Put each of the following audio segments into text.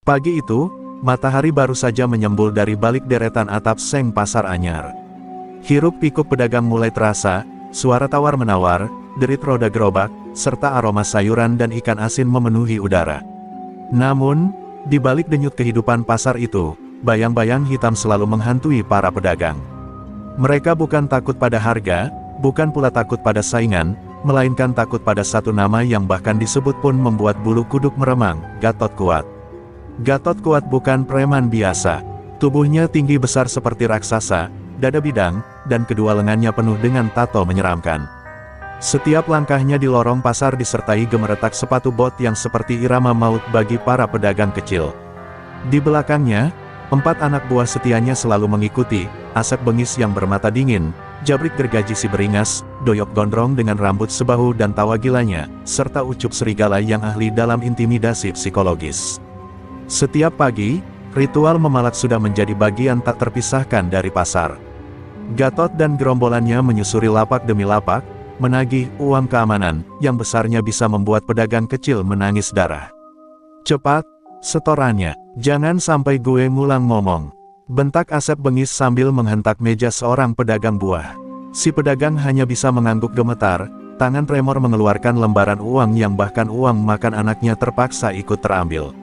Pagi itu, matahari baru saja menyembul dari balik deretan atap seng pasar anyar. Hiruk-pikuk pedagang mulai terasa, suara tawar-menawar, derit roda gerobak, serta aroma sayuran dan ikan asin memenuhi udara. Namun, di balik denyut kehidupan pasar itu, bayang-bayang hitam selalu menghantui para pedagang. Mereka bukan takut pada harga, bukan pula takut pada saingan, melainkan takut pada satu nama yang bahkan disebut pun membuat bulu kuduk meremang, Gatot Kuat. Gatot Kuat bukan preman biasa. Tubuhnya tinggi besar seperti raksasa, dada bidang, dan kedua lengannya penuh dengan tato menyeramkan. Setiap langkahnya di lorong pasar disertai gemeretak sepatu bot yang seperti irama maut bagi para pedagang kecil. Di belakangnya, 4 anak buah setianya selalu mengikuti, Asep Bengis yang bermata dingin, Jabrik gergaji si beringas, Doyok gondrong dengan rambut sebahu dan tawa gilanya, serta Ucup serigala yang ahli dalam intimidasi psikologis. Setiap pagi, ritual memalak sudah menjadi bagian tak terpisahkan dari pasar. Gatot dan gerombolannya menyusuri lapak demi lapak, menagih uang keamanan, yang besarnya bisa membuat pedagang kecil menangis darah. "Cepat, setorannya, jangan sampai gue ngulang ngomong," bentak Asep Bengis sambil menghentak meja seorang pedagang buah. Si pedagang hanya bisa mengangguk gemetar, tangan tremor mengeluarkan lembaran uang yang bahkan uang makan anaknya terpaksa ikut terambil.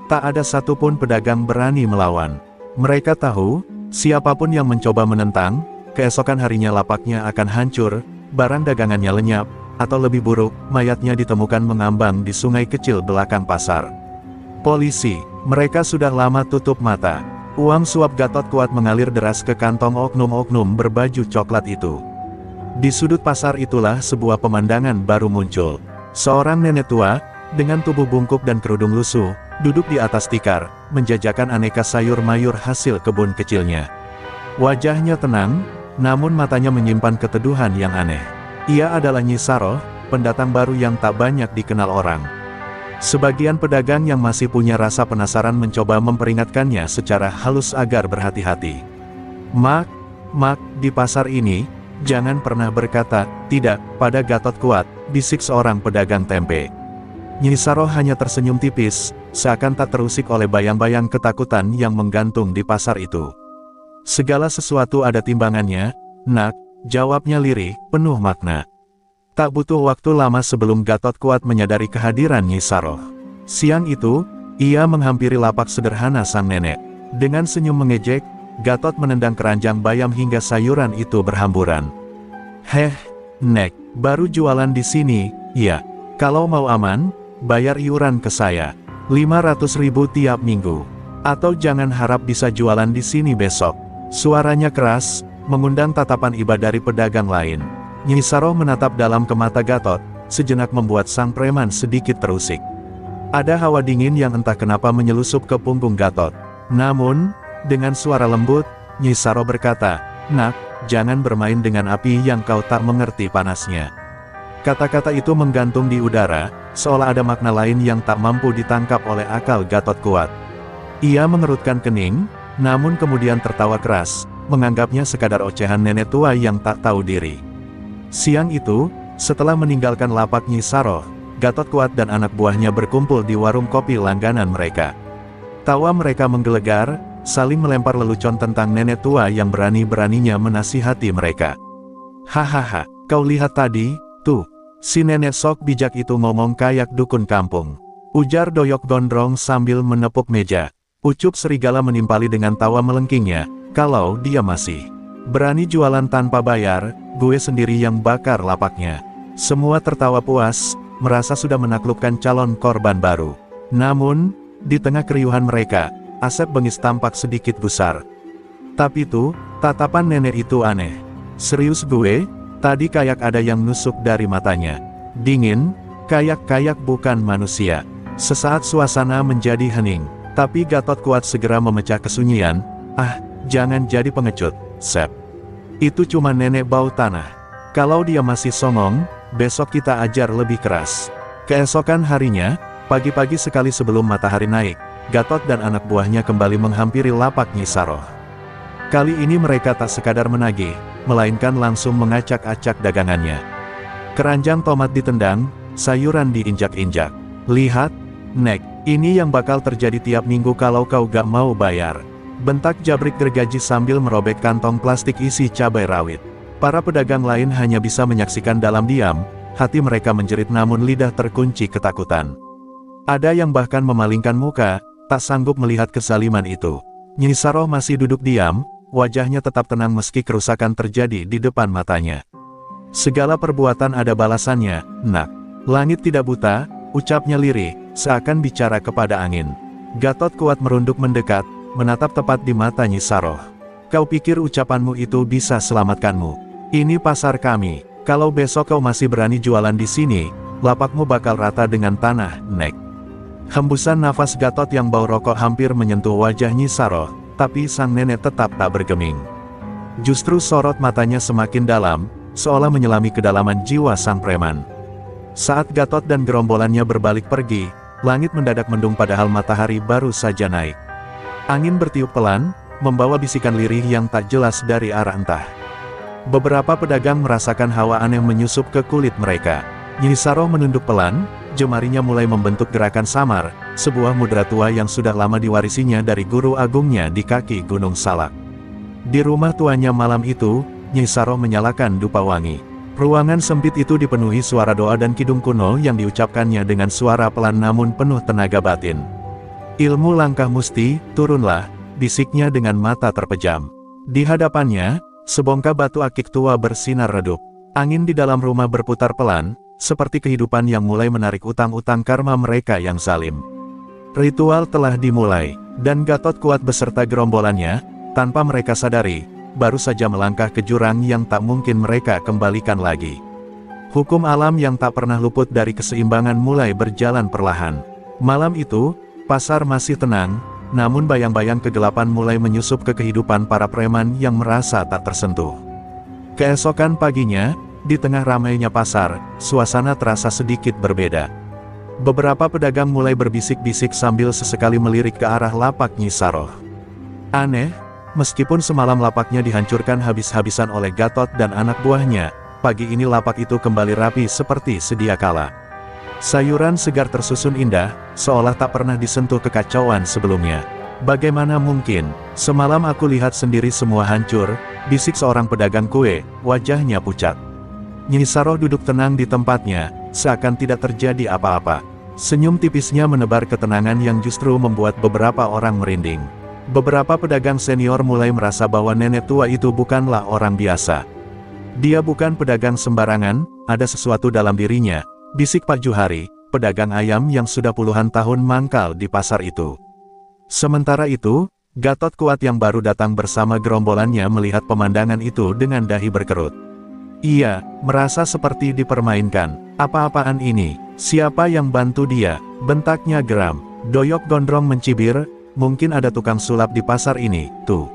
Tak ada satupun pedagang berani melawan. Mereka tahu, siapapun yang mencoba menentang, keesokan harinya lapaknya akan hancur, barang dagangannya lenyap, atau lebih buruk, mayatnya ditemukan mengambang di sungai kecil belakang pasar. Polisi, mereka sudah lama tutup mata. Uang suap Gatot Kuat mengalir deras ke kantong oknum-oknum berbaju coklat itu. Di sudut pasar itulah sebuah pemandangan baru muncul. Seorang nenek tua, dengan tubuh bungkuk dan kerudung lusuh, duduk di atas tikar, menjajakan aneka sayur mayur hasil kebun kecilnya. Wajahnya tenang, namun matanya menyimpan keteduhan yang aneh. Ia adalah Nyi Saroh, pendatang baru yang tak banyak dikenal orang. Sebagian pedagang yang masih punya rasa penasaran mencoba memperingatkannya secara halus agar berhati-hati. Mak, di pasar ini, jangan pernah berkata, tidak, pada Gatot Kuat," bisik seorang pedagang tempe. Nyi Saroh hanya tersenyum tipis, seakan tak terusik oleh bayang-bayang ketakutan yang menggantung di pasar itu. "Segala sesuatu ada timbangannya, Nak," jawabnya lirih, penuh makna. Tak butuh waktu lama sebelum Gatot Kuat menyadari kehadiran Nyi Saroh. Siang itu, ia menghampiri lapak sederhana sang nenek. Dengan senyum mengejek, Gatot menendang keranjang bayam hingga sayuran itu berhamburan. "Heh, Nek, baru jualan di sini, ya. Kalau mau aman, bayar iuran ke saya. 500.000 tiap minggu. Atau jangan harap bisa jualan di sini besok." Suaranya keras, mengundang tatapan iba dari pedagang lain. Nyi Saroh menatap dalam ke mata Gatot, sejenak membuat sang preman sedikit terusik. Ada hawa dingin yang entah kenapa menyelusup ke punggung Gatot. Namun, dengan suara lembut, Nyi Saroh berkata, "Nak, jangan bermain dengan api yang kau tak mengerti panasnya." Kata-kata itu menggantung di udara, seolah ada makna lain yang tak mampu ditangkap oleh akal Gatot Kuat. Ia mengerutkan kening, namun kemudian tertawa keras, menganggapnya sekadar ocehan nenek tua yang tak tahu diri. Siang itu, setelah meninggalkan lapak Nyi Saroh, Gatot Kuat dan anak buahnya berkumpul di warung kopi langganan mereka. Tawa mereka menggelegar, saling melempar lelucon tentang nenek tua yang berani-beraninya menasihati mereka. "Hahaha, kau lihat tadi, tuh, si nenek sok bijak itu ngomong kayak dukun kampung," ujar Doyok gondrong sambil menepuk meja. Ucup serigala menimpali dengan tawa melengkingnya, "Kalau dia masih berani jualan tanpa bayar, gue sendiri yang bakar lapaknya." Semua tertawa puas, merasa sudah menaklukkan calon korban baru. Namun, di tengah keriuhan mereka, Asep Bengis tampak sedikit gusar. Tapi itu, tatapan nenek itu aneh. "Serius gue, tadi kayak ada yang nusuk dari matanya. Dingin, kayak bukan manusia." Sesaat suasana menjadi hening, tapi Gatot Kuat segera memecah kesunyian, "Ah, jangan jadi pengecut, Sep. Itu cuma nenek bau tanah. Kalau dia masih songong, besok kita ajar lebih keras." Keesokan harinya, pagi-pagi sekali sebelum matahari naik, Gatot dan anak buahnya kembali menghampiri lapak Nyi Saroh. Kali ini mereka tak sekadar menagih, melainkan langsung mengacak-acak dagangannya. Keranjang tomat ditendang, sayuran diinjak-injak. "Lihat, Nek, Ini yang bakal terjadi tiap minggu kalau kau gak mau bayar. Bentak Jabrik gergaji sambil merobek kantong plastik isi cabai rawit. Para pedagang lain hanya bisa menyaksikan dalam diam, hati mereka menjerit namun lidah terkunci ketakutan. Ada yang bahkan memalingkan muka, tak sanggup melihat kezaliman itu. Nyi Saroh masih duduk diam, wajahnya tetap tenang meski kerusakan terjadi di depan matanya. Segala perbuatan ada balasannya, nak. Langit tidak buta, ucapnya lirih, seakan bicara kepada angin. Gatot Kuat merunduk mendekat, menatap tepat di mata Nyi Saroh. Kau pikir ucapanmu itu bisa selamatkanmu? Ini pasar kami. Kalau besok kau masih berani jualan di sini, lapakmu bakal rata dengan tanah, Nek. Hembusan nafas Gatot yang bau rokok hampir menyentuh wajah Nyi Saroh, tapi sang nenek tetap tak bergeming. Justru sorot matanya semakin dalam, seolah menyelami kedalaman jiwa sang preman. Saat Gatot dan gerombolannya berbalik pergi, langit mendadak mendung padahal matahari baru saja naik. Angin bertiup pelan, membawa bisikan lirih yang tak jelas dari arah entah. Beberapa pedagang merasakan hawa aneh menyusup ke kulit mereka. Nyi Saroh menunduk pelan, jemarinya mulai membentuk gerakan samar, sebuah mudra tua yang sudah lama diwarisinya dari guru agungnya di kaki Gunung Salak. Di rumah tuanya malam itu, Nyi Saroh menyalakan dupa wangi. Ruangan sempit itu dipenuhi suara doa dan kidung kuno yang diucapkannya dengan suara pelan namun penuh tenaga batin. Ilmu langkah musti, turunlah, bisiknya dengan mata terpejam. Di hadapannya, sebongkah batu akik tua bersinar redup. Angin di dalam rumah berputar pelan, seperti kehidupan yang mulai menarik utang-utang karma mereka yang zalim. Ritual telah dimulai, dan Gatot Kuat beserta gerombolannya, tanpa mereka sadari, baru saja melangkah ke jurang yang tak mungkin mereka kembalikan lagi. Hukum alam yang tak pernah luput dari keseimbangan mulai berjalan perlahan. Malam itu, pasar masih tenang, namun bayang-bayang kegelapan mulai menyusup ke kehidupan para preman yang merasa tak tersentuh. Keesokan paginya, di tengah ramainya pasar, suasana terasa sedikit berbeda. Beberapa pedagang mulai berbisik-bisik sambil sesekali melirik ke arah lapak Nyi Saroh. Aneh, meskipun semalam lapaknya dihancurkan habis-habisan oleh Gatot dan anak buahnya, pagi ini lapak itu kembali rapi seperti sedia kala. Sayuran segar tersusun indah, seolah tak pernah disentuh kekacauan sebelumnya. Bagaimana mungkin, semalam aku lihat sendiri semua hancur, bisik seorang pedagang kue, wajahnya pucat. Nyi Saroh duduk tenang di tempatnya, seakan tidak terjadi apa-apa. Senyum tipisnya menebar ketenangan yang justru membuat beberapa orang merinding. Beberapa pedagang senior mulai merasa bahwa nenek tua itu bukanlah orang biasa. Dia bukan pedagang sembarangan, ada sesuatu dalam dirinya, bisik Pak Juhari, pedagang ayam yang sudah puluhan tahun mangkal di pasar itu. Sementara itu, Gatot Kuat yang baru datang bersama gerombolannya melihat pemandangan itu dengan dahi berkerut. Ia merasa seperti dipermainkan. Apa-apaan ini? Siapa yang bantu dia? Bentaknya geram. Doyok gondrong mencibir. Mungkin ada tukang sulap di pasar ini, tuh.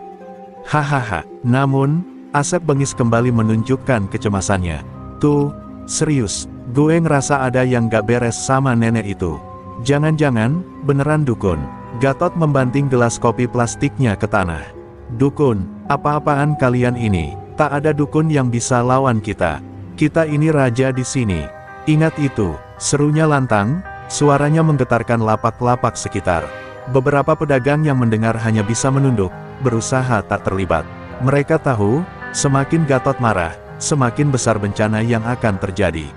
Hahaha, namun, Asep bengis kembali menunjukkan kecemasannya. Tuh, serius, gue ngerasa ada yang gak beres sama nenek itu. Jangan-jangan, beneran dukun. Gatot membanting gelas kopi plastiknya ke tanah. Dukun, apa-apaan kalian ini? Tak ada dukun yang bisa lawan kita. Kita ini raja di sini. Ingat itu, serunya lantang, suaranya menggetarkan lapak-lapak sekitar. Beberapa pedagang yang mendengar hanya bisa menunduk, berusaha tak terlibat. Mereka tahu, semakin Gatot marah, semakin besar bencana yang akan terjadi.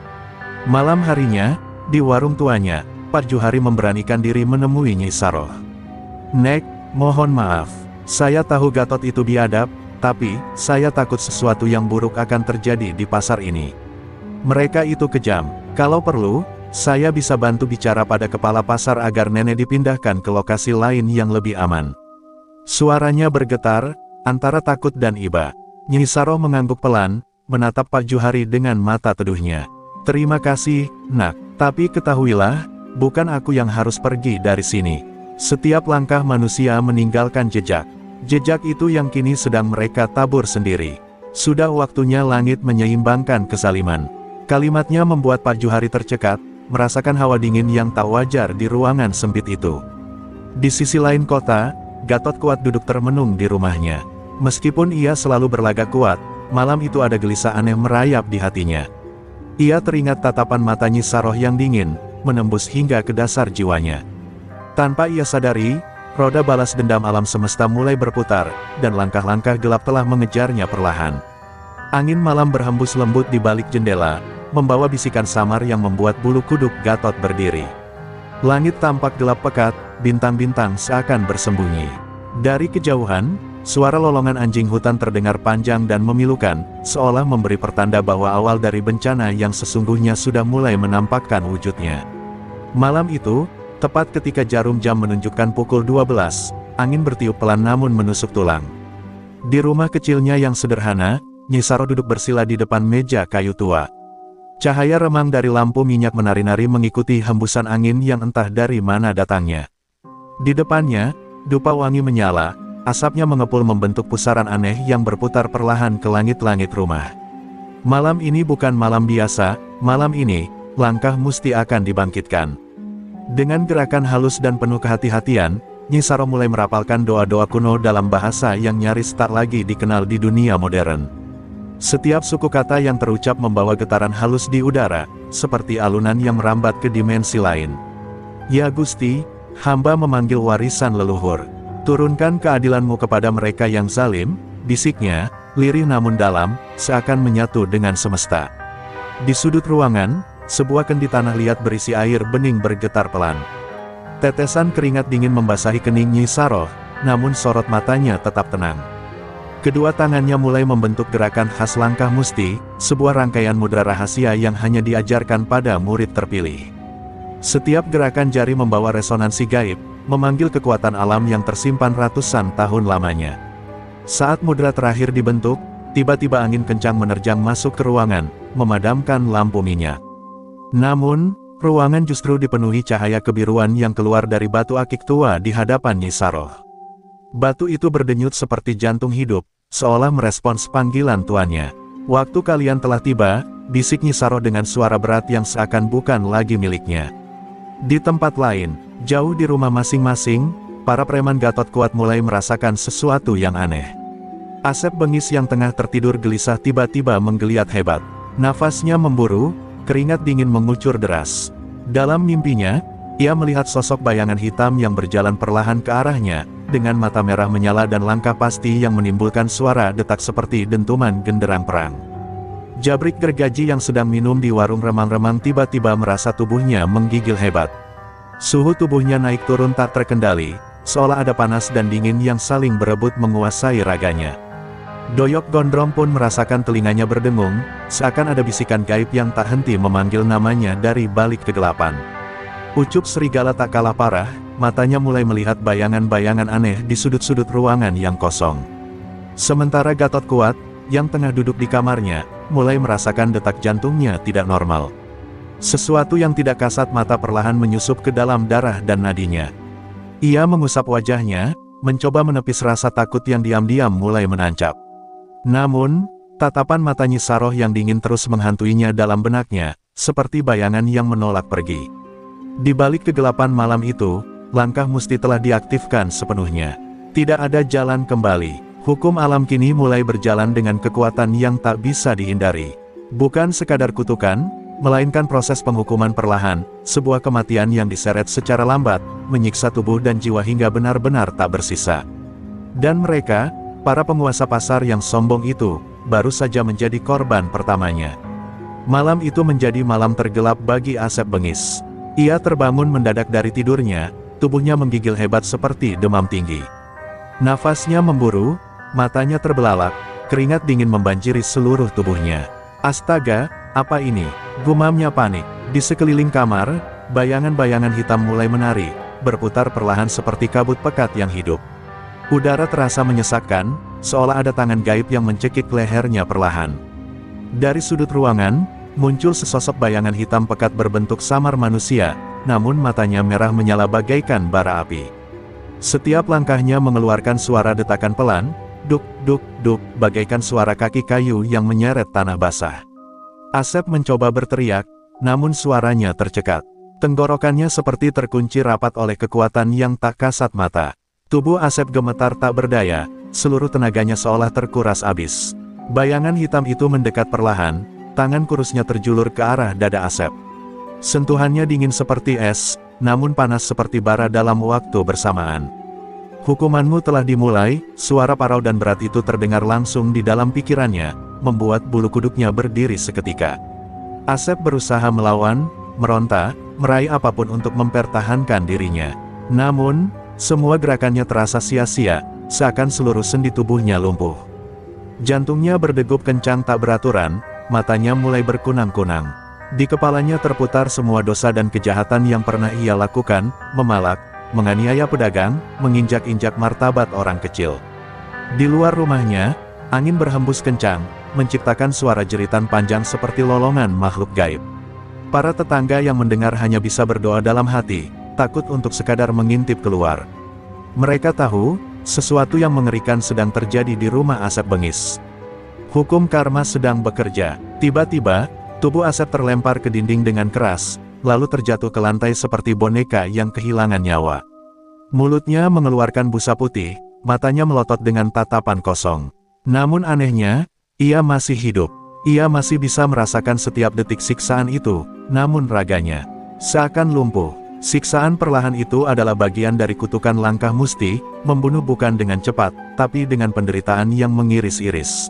Malam harinya, di warung tuanya, Pak Juhari memberanikan diri menemui Nyi Saroh. Nek, mohon maaf. Saya tahu Gatot itu biadab, tapi, saya takut sesuatu yang buruk akan terjadi di pasar ini. Mereka itu kejam. Kalau perlu, saya bisa bantu bicara pada kepala pasar agar nenek dipindahkan ke lokasi lain yang lebih aman. Suaranya bergetar, antara takut dan iba. Nyi Saroh mengangguk pelan, menatap Pak Juhari dengan mata teduhnya. Terima kasih, nak. Tapi ketahuilah, bukan aku yang harus pergi dari sini. Setiap langkah manusia meninggalkan jejak. Jejak itu yang kini sedang mereka tabur sendiri. Sudah waktunya langit menyeimbangkan kezaliman. Kalimatnya membuat Pak Juhari tercekat, merasakan hawa dingin yang tak wajar di ruangan sempit itu. Di sisi lain kota, Gatot Kuat duduk termenung di rumahnya. Meskipun ia selalu berlagak kuat, malam itu ada gelisah aneh merayap di hatinya. Ia teringat tatapan mata Nyi Saroh yang dingin, menembus hingga ke dasar jiwanya. Tanpa ia sadari, roda balas dendam alam semesta mulai berputar, dan langkah-langkah gelap telah mengejarnya perlahan. Angin malam berhembus lembut di balik jendela, membawa bisikan samar yang membuat bulu kuduk Gatot berdiri. Langit tampak gelap pekat, bintang-bintang seakan bersembunyi. Dari kejauhan, suara lolongan anjing hutan terdengar panjang dan memilukan, seolah memberi pertanda bahwa awal dari bencana yang sesungguhnya sudah mulai menampakkan wujudnya. Malam itu, tepat ketika jarum jam menunjukkan pukul 12, angin bertiup pelan namun menusuk tulang. Di rumah kecilnya yang sederhana, Nyi Saro duduk bersila di depan meja kayu tua. Cahaya remang dari lampu minyak menari-nari mengikuti hembusan angin yang entah dari mana datangnya. Di depannya, dupa wangi menyala, asapnya mengepul membentuk pusaran aneh yang berputar perlahan ke langit-langit rumah. Malam ini bukan malam biasa, malam ini, langkah musti akan dibangkitkan. Dengan gerakan halus dan penuh kehati-hatian, Nyi Saro mulai merapalkan doa-doa kuno dalam bahasa yang nyaris tak lagi dikenal di dunia modern. Setiap suku kata yang terucap membawa getaran halus di udara, seperti alunan yang merambat ke dimensi lain. Ya Gusti, hamba memanggil warisan leluhur. Turunkan keadilanmu kepada mereka yang zalim, bisiknya, lirih namun dalam, seakan menyatu dengan semesta. Di sudut ruangan, sebuah kendi tanah liat berisi air bening bergetar pelan. Tetesan keringat dingin membasahi kening Nyi Saro, namun sorot matanya tetap tenang. Kedua tangannya mulai membentuk gerakan khas langkah musti, sebuah rangkaian mudra rahasia yang hanya diajarkan pada murid terpilih. Setiap gerakan jari membawa resonansi gaib, memanggil kekuatan alam yang tersimpan ratusan tahun lamanya. Saat mudra terakhir dibentuk, tiba-tiba angin kencang menerjang masuk ke ruangan, memadamkan lampu minyak. Namun, ruangan justru dipenuhi cahaya kebiruan yang keluar dari batu akik tua di hadapan Nyi Saro. Batu itu berdenyut seperti jantung hidup, seolah merespons panggilan tuannya. Waktu kalian telah tiba, bisik Nyi Saro dengan suara berat yang seakan bukan lagi miliknya. Di tempat lain, jauh di rumah masing-masing, para preman Gatot Kuat mulai merasakan sesuatu yang aneh. Asep Bengis yang tengah tertidur gelisah tiba-tiba menggeliat hebat. Nafasnya memburu, keringat dingin mengucur deras. Dalam mimpinya, ia melihat sosok bayangan hitam yang berjalan perlahan ke arahnya, dengan mata merah menyala dan langkah pasti yang menimbulkan suara detak seperti dentuman genderang perang. Jabrik gergaji yang sedang minum di warung remang-remang tiba-tiba merasa tubuhnya menggigil hebat. Suhu tubuhnya naik turun tak terkendali, seolah ada panas dan dingin yang saling berebut menguasai raganya. Doyok Gondrong pun merasakan telinganya berdengung, seakan ada bisikan gaib yang tak henti memanggil namanya dari balik kegelapan. Ucup serigala tak kalah parah, matanya mulai melihat bayangan-bayangan aneh di sudut-sudut ruangan yang kosong. Sementara Gatot Kuat, yang tengah duduk di kamarnya, mulai merasakan detak jantungnya tidak normal. Sesuatu yang tidak kasat mata perlahan menyusup ke dalam darah dan nadinya. Ia mengusap wajahnya, mencoba menepis rasa takut yang diam-diam mulai menancap. Namun, tatapan mata Nyi Saro yang dingin terus menghantuinya dalam benaknya, seperti bayangan yang menolak pergi. Di balik kegelapan malam itu, langkah musti telah diaktifkan sepenuhnya. Tidak ada jalan kembali. Hukum alam kini mulai berjalan dengan kekuatan yang tak bisa dihindari. Bukan sekadar kutukan, melainkan proses penghukuman perlahan, sebuah kematian yang diseret secara lambat, menyiksa tubuh dan jiwa hingga benar-benar tak bersisa. Dan mereka, para penguasa pasar yang sombong itu, baru saja menjadi korban pertamanya. Malam itu menjadi malam tergelap bagi Asep Bengis. Ia terbangun mendadak dari tidurnya, tubuhnya menggigil hebat seperti demam tinggi. Nafasnya memburu, matanya terbelalak, keringat dingin membanjiri seluruh tubuhnya. Astaga, apa ini? Gumamnya panik. Di sekeliling kamar, bayangan-bayangan hitam mulai menari, berputar perlahan seperti kabut pekat yang hidup. Udara terasa menyesakkan, seolah ada tangan gaib yang mencekik lehernya perlahan. Dari sudut ruangan, muncul sesosok bayangan hitam pekat berbentuk samar manusia, namun matanya merah menyala bagaikan bara api. Setiap langkahnya mengeluarkan suara detakan pelan, duk duk duk, bagaikan suara kaki kayu yang menyeret tanah basah. Asep mencoba berteriak, namun suaranya tercekat. Tenggorokannya seperti terkunci rapat oleh kekuatan yang tak kasat mata. Tubuh Asep gemetar tak berdaya, seluruh tenaganya seolah terkuras abis. Bayangan hitam itu mendekat perlahan, tangan kurusnya terjulur ke arah dada Asep. Sentuhannya dingin seperti es, namun panas seperti bara dalam waktu bersamaan. Hukumanmu telah dimulai, suara parau dan berat itu terdengar langsung di dalam pikirannya, membuat bulu kuduknya berdiri seketika. Asep berusaha melawan, meronta, meraih apapun untuk mempertahankan dirinya. Namun, semua gerakannya terasa sia-sia, seakan seluruh sendi tubuhnya lumpuh. Jantungnya berdegup kencang tak beraturan, matanya mulai berkunang-kunang. Di kepalanya terputar semua dosa dan kejahatan yang pernah ia lakukan, memalak, menganiaya pedagang, menginjak-injak martabat orang kecil. Di luar rumahnya, angin berhembus kencang, menciptakan suara jeritan panjang seperti lolongan makhluk gaib. Para tetangga yang mendengar hanya bisa berdoa dalam hati, takut untuk sekadar mengintip keluar. Mereka tahu, sesuatu yang mengerikan sedang terjadi di rumah Asep Bengis. Hukum karma sedang bekerja. Tiba-tiba, tubuh Asep terlempar ke dinding dengan keras, lalu terjatuh ke lantai seperti boneka yang kehilangan nyawa. Mulutnya mengeluarkan busa putih, matanya melotot dengan tatapan kosong. Namun anehnya, ia masih hidup. Ia masih bisa merasakan setiap detik siksaan itu, namun raganya seakan lumpuh. Siksaan perlahan itu adalah bagian dari kutukan langkah musti, membunuh bukan dengan cepat, tapi dengan penderitaan yang mengiris-iris.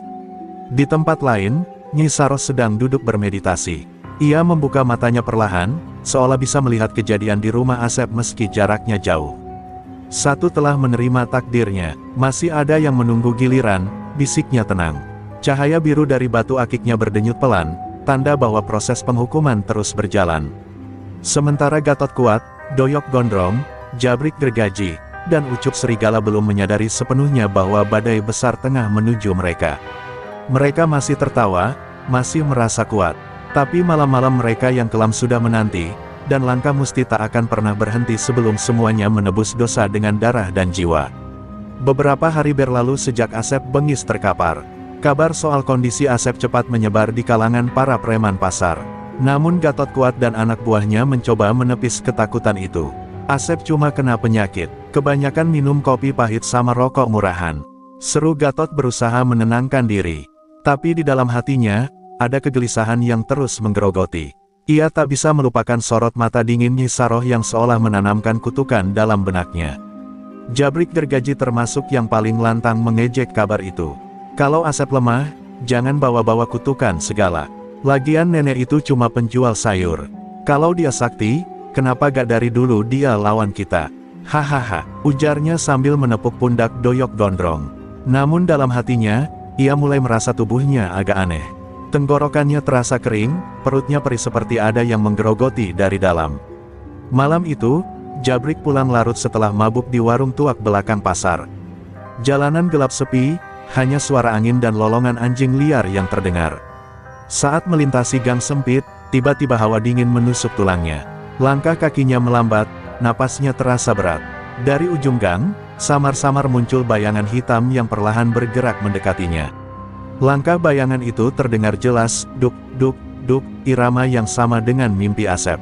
Di tempat lain, Nyi Saros sedang duduk bermeditasi. Ia membuka matanya perlahan, seolah bisa melihat kejadian di rumah Asep meski jaraknya jauh. Satu telah menerima takdirnya, masih ada yang menunggu giliran, bisiknya tenang. Cahaya biru dari batu akiknya berdenyut pelan, tanda bahwa proses penghukuman terus berjalan. Sementara Gatot Kuat, Doyok Gondrong, Jabrik Gergaji, dan Ucup Serigala belum menyadari sepenuhnya bahwa badai besar tengah menuju mereka. Mereka masih tertawa, masih merasa kuat. Tapi malam-malam mereka yang kelam sudah menanti, dan langkah musti tak akan pernah berhenti sebelum semuanya menebus dosa dengan darah dan jiwa. Beberapa hari berlalu sejak Asep Bengis terkapar. Kabar soal kondisi Asep cepat menyebar di kalangan para preman pasar. Namun Gatot Kuat dan anak buahnya mencoba menepis ketakutan itu. Asep cuma kena penyakit, kebanyakan minum kopi pahit sama rokok murahan. Seru Gatot berusaha menenangkan diri. Tapi di dalam hatinya, ada kegelisahan yang terus menggerogoti. Ia tak bisa melupakan sorot mata dingin Nyi Saroh yang seolah menanamkan kutukan dalam benaknya. Jabrik Gergaji termasuk yang paling lantang mengejek kabar itu. Kalau Asep lemah, jangan bawa-bawa kutukan segala. Lagian nenek itu cuma penjual sayur. Kalau dia sakti, kenapa gak dari dulu dia lawan kita? Hahaha, ujarnya sambil menepuk pundak Doyok Gondrong. Namun dalam hatinya, ia mulai merasa tubuhnya agak aneh. Tenggorokannya terasa kering, perutnya perih seperti ada yang menggerogoti dari dalam. Malam itu, Jabrik pulang larut setelah mabuk di warung tuak belakang pasar. Jalanan gelap sepi, hanya suara angin dan lolongan anjing liar yang terdengar. Saat melintasi gang sempit, tiba-tiba hawa dingin menusuk tulangnya. Langkah kakinya melambat, napasnya terasa berat. Dari ujung gang, samar-samar muncul bayangan hitam yang perlahan bergerak mendekatinya. Langkah bayangan itu terdengar jelas, duk, duk, duk, irama yang sama dengan mimpi Asep.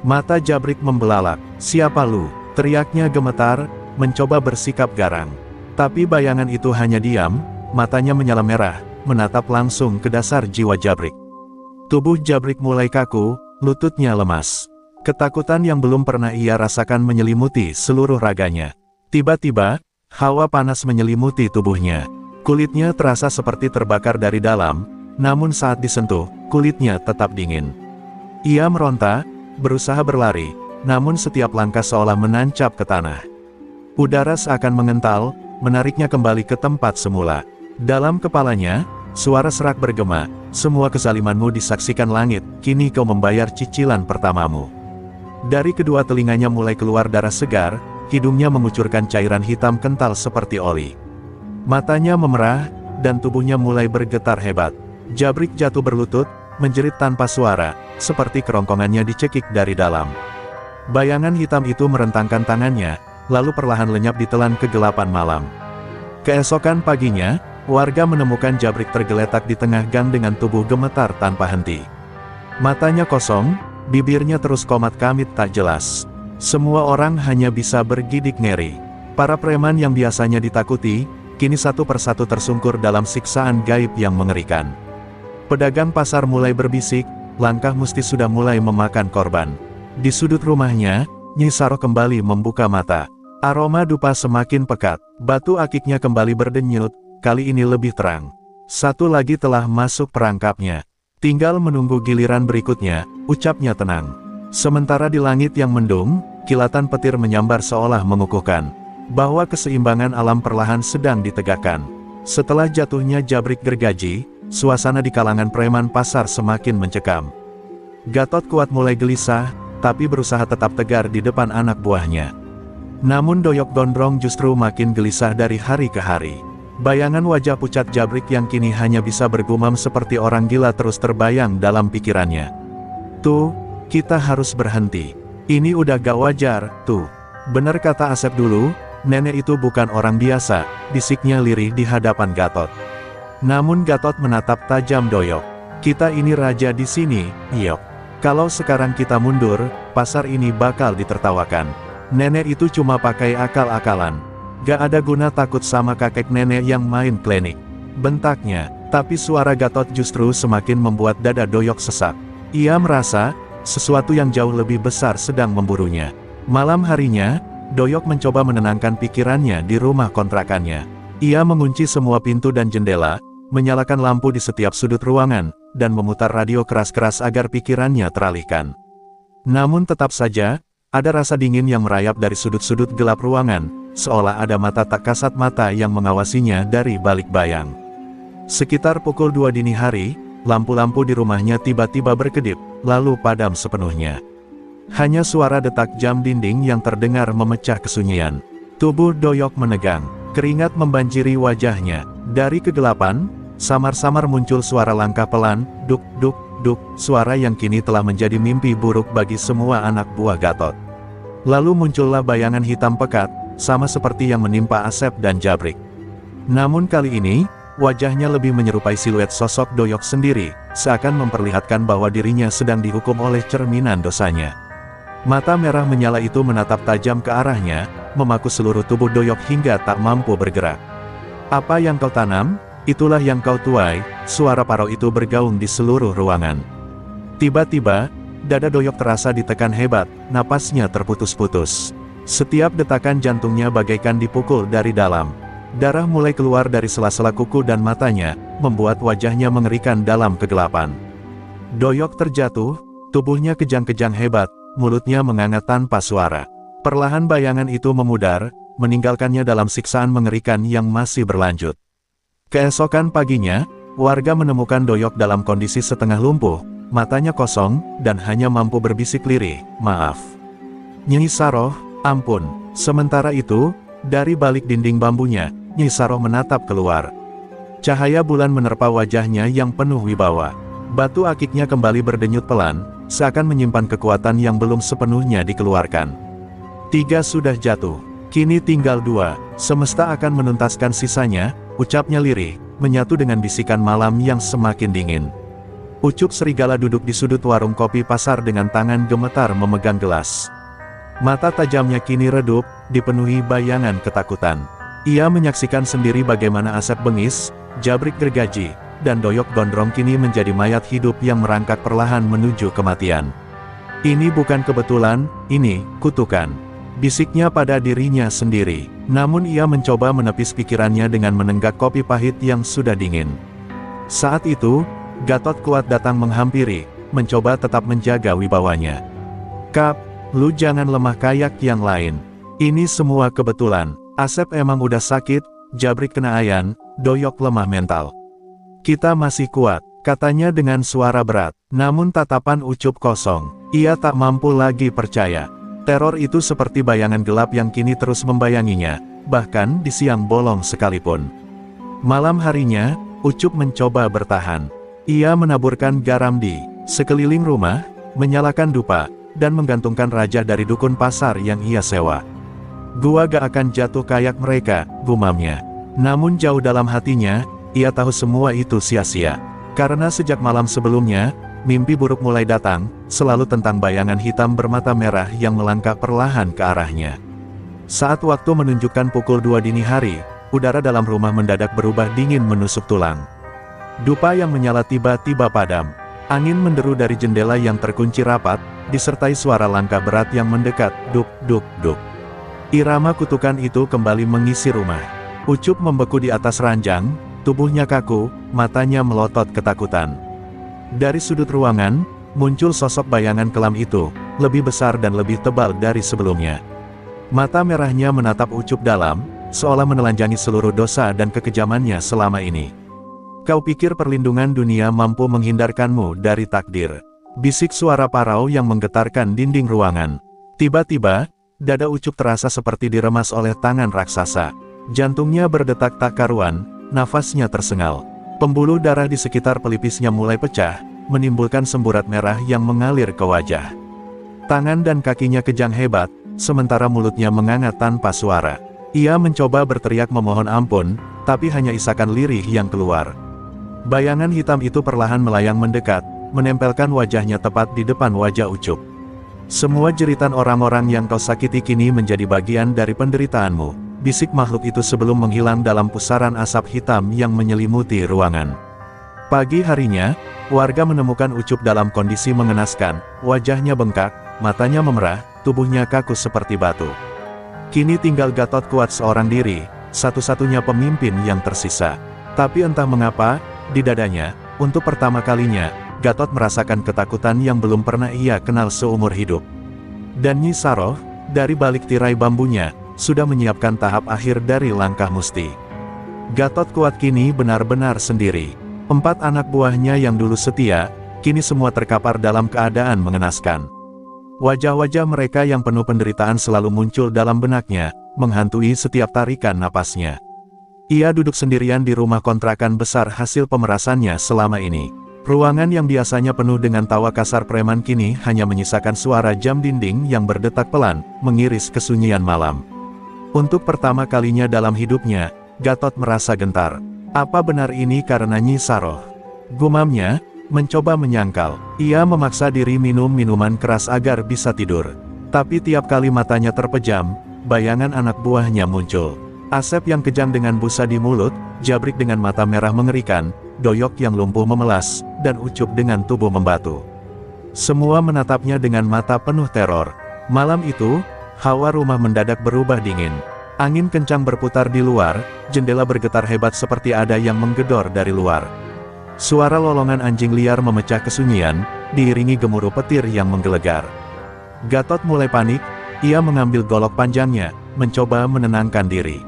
Mata Jabrik membelalak. "Siapa lu?" teriaknya gemetar, mencoba bersikap garang. Tapi bayangan itu hanya diam, matanya menyala merah, menatap langsung ke dasar jiwa Jabrik. Tubuh Jabrik mulai kaku, lututnya lemas. Ketakutan yang belum pernah ia rasakan menyelimuti seluruh raganya. Tiba-tiba, hawa panas menyelimuti tubuhnya. Kulitnya terasa seperti terbakar dari dalam, namun saat disentuh, kulitnya tetap dingin. Ia meronta, berusaha berlari, namun setiap langkah seolah menancap ke tanah. Udara seakan mengental, menariknya kembali ke tempat semula. Dalam kepalanya, suara serak bergema, "Semua kezalimanmu disaksikan langit, kini kau membayar cicilan pertamamu." Dari kedua telinganya mulai keluar darah segar, hidungnya mengucurkan cairan hitam kental seperti oli. Matanya memerah, dan tubuhnya mulai bergetar hebat. Jabrik jatuh berlutut, menjerit tanpa suara, seperti kerongkongannya dicekik dari dalam. Bayangan hitam itu merentangkan tangannya, lalu perlahan lenyap ditelan kegelapan malam. Keesokan paginya, warga menemukan Jabrik tergeletak di tengah gang dengan tubuh gemetar tanpa henti. Matanya kosong, bibirnya terus komat kamit tak jelas. Semua orang hanya bisa bergidik ngeri. Para preman yang biasanya ditakuti, kini satu persatu tersungkur dalam siksaan gaib yang mengerikan. Pedagang pasar mulai berbisik, langkah musti sudah mulai memakan korban. Di sudut rumahnya, Nyi Saroh kembali membuka mata. Aroma dupa semakin pekat. Batu akiknya kembali berdenyut, kali ini lebih terang. Satu lagi telah masuk perangkapnya. Tinggal menunggu giliran berikutnya, ucapnya tenang. Sementara di langit yang mendung, kilatan petir menyambar seolah mengukuhkan bahwa keseimbangan alam perlahan sedang ditegakkan. Setelah jatuhnya Jabrik gergaji, suasana di kalangan preman pasar semakin mencekam. Gatot Kuat mulai gelisah, tapi berusaha tetap tegar di depan anak buahnya. Namun Doyok Gondrong justru makin gelisah dari hari ke hari. Bayangan wajah pucat Jabrik yang kini hanya bisa bergumam seperti orang gila terus terbayang dalam pikirannya. Tuh, kita harus berhenti. Ini udah gak wajar, tuh. Bener kata Asep dulu, nenek itu bukan orang biasa, bisiknya lirih di hadapan Gatot. Namun Gatot menatap tajam Doyok. Kita ini raja di sini, Yok. Kalau sekarang kita mundur, pasar ini bakal ditertawakan. Nenek itu cuma pakai akal-akalan. Gak ada guna takut sama kakek nenek yang main klinik. Bentaknya, tapi suara Gatot justru semakin membuat dada Doyok sesak. Ia merasa, sesuatu yang jauh lebih besar sedang memburunya. Malam harinya, Doyok mencoba menenangkan pikirannya di rumah kontrakannya. Ia mengunci semua pintu dan jendela, menyalakan lampu di setiap sudut ruangan, dan memutar radio keras-keras agar pikirannya teralihkan. Namun tetap saja, ada rasa dingin yang merayap dari sudut-sudut gelap ruangan, seolah ada mata tak kasat mata yang mengawasinya dari balik bayang. Sekitar pukul 2 dini hari, lampu-lampu di rumahnya tiba-tiba berkedip, lalu padam sepenuhnya. Hanya suara detak jam dinding yang terdengar memecah kesunyian. Tubuh Doyok menegang, keringat membanjiri wajahnya. Dari kegelapan, samar-samar muncul suara langkah pelan, duk, duk, duk, suara yang kini telah menjadi mimpi buruk bagi semua anak buah Gatot. Lalu muncullah bayangan hitam pekat, sama seperti yang menimpa Asep dan Jabrik. Namun kali ini, wajahnya lebih menyerupai siluet sosok Doyok sendiri, seakan memperlihatkan bahwa dirinya sedang dihukum oleh cerminan dosanya. Mata merah menyala itu menatap tajam ke arahnya, memaku seluruh tubuh Doyok hingga tak mampu bergerak. Apa yang kau tanam, itulah yang kau tuai, suara parau itu bergaung di seluruh ruangan. Tiba-tiba, dada Doyok terasa ditekan hebat, napasnya terputus-putus. Setiap detakan jantungnya bagaikan dipukul dari dalam. Darah mulai keluar dari sela-sela kuku dan matanya, membuat wajahnya mengerikan dalam kegelapan. Doyok terjatuh, tubuhnya kejang-kejang hebat, mulutnya menganga tanpa suara. Perlahan bayangan itu memudar, meninggalkannya dalam siksaan mengerikan yang masih berlanjut. Keesokan paginya, warga menemukan Doyok dalam kondisi setengah lumpuh, matanya kosong, dan hanya mampu berbisik lirih, "Maaf, Nyi Saroh, ampun." Sementara itu, dari balik dinding bambunya, Nyi Saroh menatap keluar. Cahaya bulan menerpa wajahnya yang penuh wibawa. Batu akiknya kembali berdenyut pelan, seakan menyimpan kekuatan yang belum sepenuhnya dikeluarkan. 3 sudah jatuh, kini tinggal 2, semesta akan menuntaskan sisanya, ucapnya lirih, menyatu dengan bisikan malam yang semakin dingin. Ucup serigala duduk di sudut warung kopi pasar dengan tangan gemetar memegang gelas. Mata tajamnya kini redup, dipenuhi bayangan ketakutan. Ia menyaksikan sendiri bagaimana Asep bengis, Jabrik gergaji, dan Doyok Gondrong kini menjadi mayat hidup yang merangkak perlahan menuju kematian. Ini bukan kebetulan, ini kutukan, bisiknya pada dirinya sendiri. Namun ia mencoba menepis pikirannya dengan menenggak kopi pahit yang sudah dingin. Saat itu, Gatot Kuat datang menghampiri, mencoba tetap menjaga wibawanya. "Kap, lu jangan lemah kayak yang lain. Ini semua kebetulan. Asep emang udah sakit, Jabrik kena ayan, Doyok lemah mental. Kita masih kuat," katanya dengan suara berat. Namun tatapan Ucup kosong. Ia tak mampu lagi percaya. Teror itu seperti bayangan gelap yang kini terus membayanginya, bahkan di siang bolong sekalipun. Malam harinya, Ucup mencoba bertahan. Ia menaburkan garam di sekeliling rumah, menyalakan dupa, dan menggantungkan raja dari dukun pasar yang ia sewa. "Gua gak akan jatuh kayak mereka," gumamnya. Namun jauh dalam hatinya, ia tahu semua itu sia-sia. Karena sejak malam sebelumnya, mimpi buruk mulai datang, selalu tentang bayangan hitam bermata merah yang melangkah perlahan ke arahnya. Saat waktu menunjukkan pukul 2 dini hari, udara dalam rumah mendadak berubah dingin menusuk tulang. Dupa yang menyala tiba-tiba padam. Angin menderu dari jendela yang terkunci rapat, disertai suara langkah berat yang mendekat, duk, duk, duk. Irama kutukan itu kembali mengisi rumah. Ucup membeku di atas ranjang, tubuhnya kaku, matanya melotot ketakutan. Dari sudut ruangan, muncul sosok bayangan kelam itu, lebih besar dan lebih tebal dari sebelumnya. Mata merahnya menatap Ucup dalam, seolah menelanjangi seluruh dosa dan kekejamannya selama ini. Kau pikir perlindungan dunia mampu menghindarkanmu dari takdir? Bisik suara parau yang menggetarkan dinding ruangan. Tiba-tiba, dada Ucup terasa seperti diremas oleh tangan raksasa. Jantungnya berdetak tak karuan, nafasnya tersengal. Pembuluh darah di sekitar pelipisnya mulai pecah, menimbulkan semburat merah yang mengalir ke wajah. Tangan dan kakinya kejang hebat, sementara mulutnya menganga tanpa suara. Ia mencoba berteriak memohon ampun, tapi hanya isakan lirih yang keluar. Bayangan hitam itu perlahan melayang mendekat, menempelkan wajahnya tepat di depan wajah Ucup. Semua jeritan orang-orang yang kau sakiti kini menjadi bagian dari penderitaanmu, bisik makhluk itu sebelum menghilang dalam pusaran asap hitam yang menyelimuti ruangan. Pagi harinya, warga menemukan Ucup dalam kondisi mengenaskan, wajahnya bengkak, matanya memerah, tubuhnya kaku seperti batu. Kini tinggal Gatot kuat seorang diri, satu-satunya pemimpin yang tersisa. Tapi entah mengapa, di dadanya, untuk pertama kalinya, Gatot merasakan ketakutan yang belum pernah ia kenal seumur hidup. Dan Nyi Saroh, dari balik tirai bambunya, sudah menyiapkan tahap akhir dari langkah musti. Gatot kuat kini benar-benar sendiri. 4 anak buahnya yang dulu setia, kini semua terkapar dalam keadaan mengenaskan. Wajah-wajah mereka yang penuh penderitaan selalu muncul dalam benaknya, menghantui setiap tarikan napasnya. Ia duduk sendirian di rumah kontrakan besar hasil pemerasannya selama ini. Ruangan yang biasanya penuh dengan tawa kasar preman kini hanya menyisakan suara jam dinding yang berdetak pelan, mengiris kesunyian malam. Untuk pertama kalinya dalam hidupnya, Gatot merasa gentar. Apa benar ini karena Nyi Saroh? Gumamnya, mencoba menyangkal. Ia memaksa diri minum minuman keras agar bisa tidur. Tapi tiap kali matanya terpejam, bayangan anak buahnya muncul. Asep yang kejang dengan busa di mulut, Jabrik dengan mata merah mengerikan, Doyok yang lumpuh memelas, dan Ucup dengan tubuh membatu. Semua menatapnya dengan mata penuh teror. Malam itu, hawa rumah mendadak berubah dingin. Angin kencang berputar di luar, jendela bergetar hebat seperti ada yang menggedor dari luar. Suara lolongan anjing liar memecah kesunyian, diiringi gemuruh petir yang menggelegar. Gatot mulai panik, ia mengambil golok panjangnya, mencoba menenangkan diri.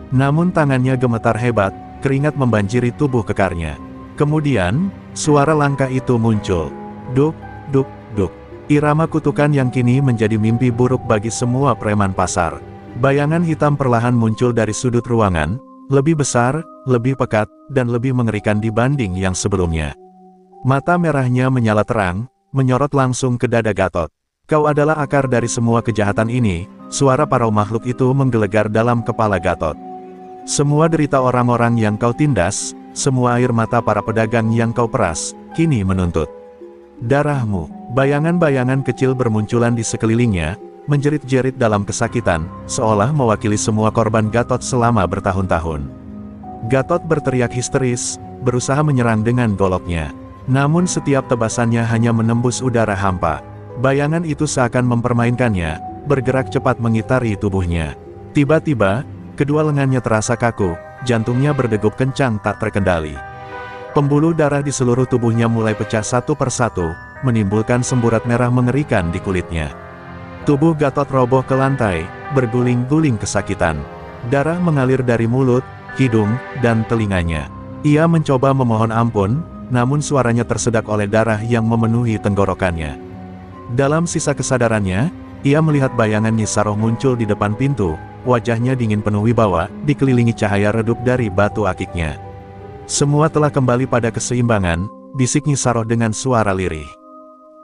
Namun tangannya gemetar hebat, keringat membanjiri tubuh kekarnya. Kemudian, suara langkah itu muncul. Duk, duk, duk. Irama kutukan yang kini menjadi mimpi buruk bagi semua preman pasar. Bayangan hitam perlahan muncul dari sudut ruangan, lebih besar, lebih pekat, dan lebih mengerikan dibanding yang sebelumnya. Mata merahnya menyala terang, menyorot langsung ke dada Gatot. Kau adalah akar dari semua kejahatan ini, suara parau makhluk itu menggelegar dalam kepala Gatot. Semua derita orang-orang yang kau tindas, semua air mata para pedagang yang kau peras, kini menuntut darahmu. Bayangan-bayangan kecil bermunculan di sekelilingnya, menjerit-jerit dalam kesakitan, seolah mewakili semua korban Gatot selama bertahun-tahun. Gatot berteriak histeris, berusaha menyerang dengan goloknya. Namun setiap tebasannya hanya menembus udara hampa. Bayangan itu seakan mempermainkannya, bergerak cepat mengitari tubuhnya. Tiba-tiba, kedua lengannya terasa kaku, jantungnya berdegup kencang tak terkendali. Pembuluh darah di seluruh tubuhnya mulai pecah satu persatu, menimbulkan semburat merah mengerikan di kulitnya. Tubuh Gatot roboh ke lantai, berguling-guling kesakitan. Darah mengalir dari mulut, hidung, dan telinganya. Ia mencoba memohon ampun, namun suaranya tersedak oleh darah yang memenuhi tenggorokannya. Dalam sisa kesadarannya, ia melihat bayangan Nyi Saroh muncul di depan pintu. Wajahnya dingin penuh wibawa, dikelilingi cahaya redup dari batu akiknya. Semua telah kembali pada keseimbangan, bisik Nyi Saroh dengan suara lirih.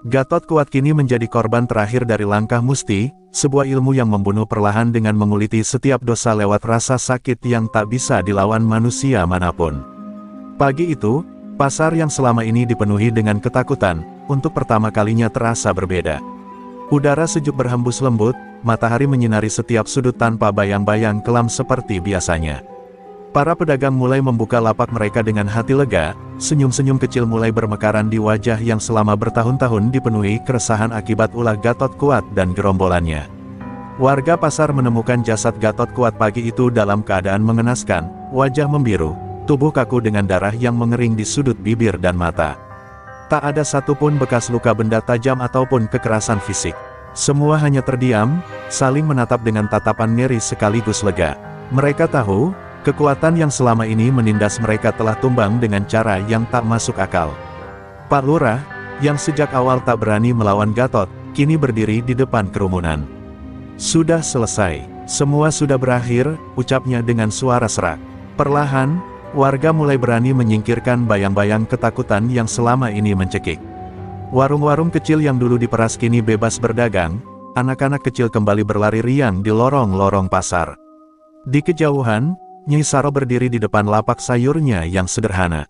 Gatot kuat kini menjadi korban terakhir dari langkah musti, sebuah ilmu yang membunuh perlahan dengan menguliti setiap dosa lewat rasa sakit yang tak bisa dilawan manusia manapun. Pagi itu, pasar yang selama ini dipenuhi dengan ketakutan, untuk pertama kalinya terasa berbeda. Udara sejuk berhembus lembut, matahari menyinari setiap sudut tanpa bayang-bayang kelam seperti biasanya. Para pedagang mulai membuka lapak mereka dengan hati lega, senyum-senyum kecil mulai bermekaran di wajah yang selama bertahun-tahun dipenuhi keresahan akibat ulah Gatotkaca dan gerombolannya. Warga pasar menemukan jasad Gatotkaca pagi itu dalam keadaan mengenaskan, wajah membiru, tubuh kaku dengan darah yang mengering di sudut bibir dan mata. Tak ada satupun bekas luka benda tajam ataupun kekerasan fisik. Semua hanya terdiam, saling menatap dengan tatapan ngeri sekaligus lega. Mereka tahu, kekuatan yang selama ini menindas mereka telah tumbang dengan cara yang tak masuk akal. Pak Lurah, yang sejak awal tak berani melawan Gatot, kini berdiri di depan kerumunan. "Sudah selesai, semua sudah berakhir," ucapnya dengan suara serak. Perlahan, warga mulai berani menyingkirkan bayang-bayang ketakutan yang selama ini mencekik. Warung-warung kecil yang dulu diperas kini bebas berdagang, anak-anak kecil kembali berlari riang di lorong-lorong pasar. Di kejauhan, Nyai Saro berdiri di depan lapak sayurnya yang sederhana.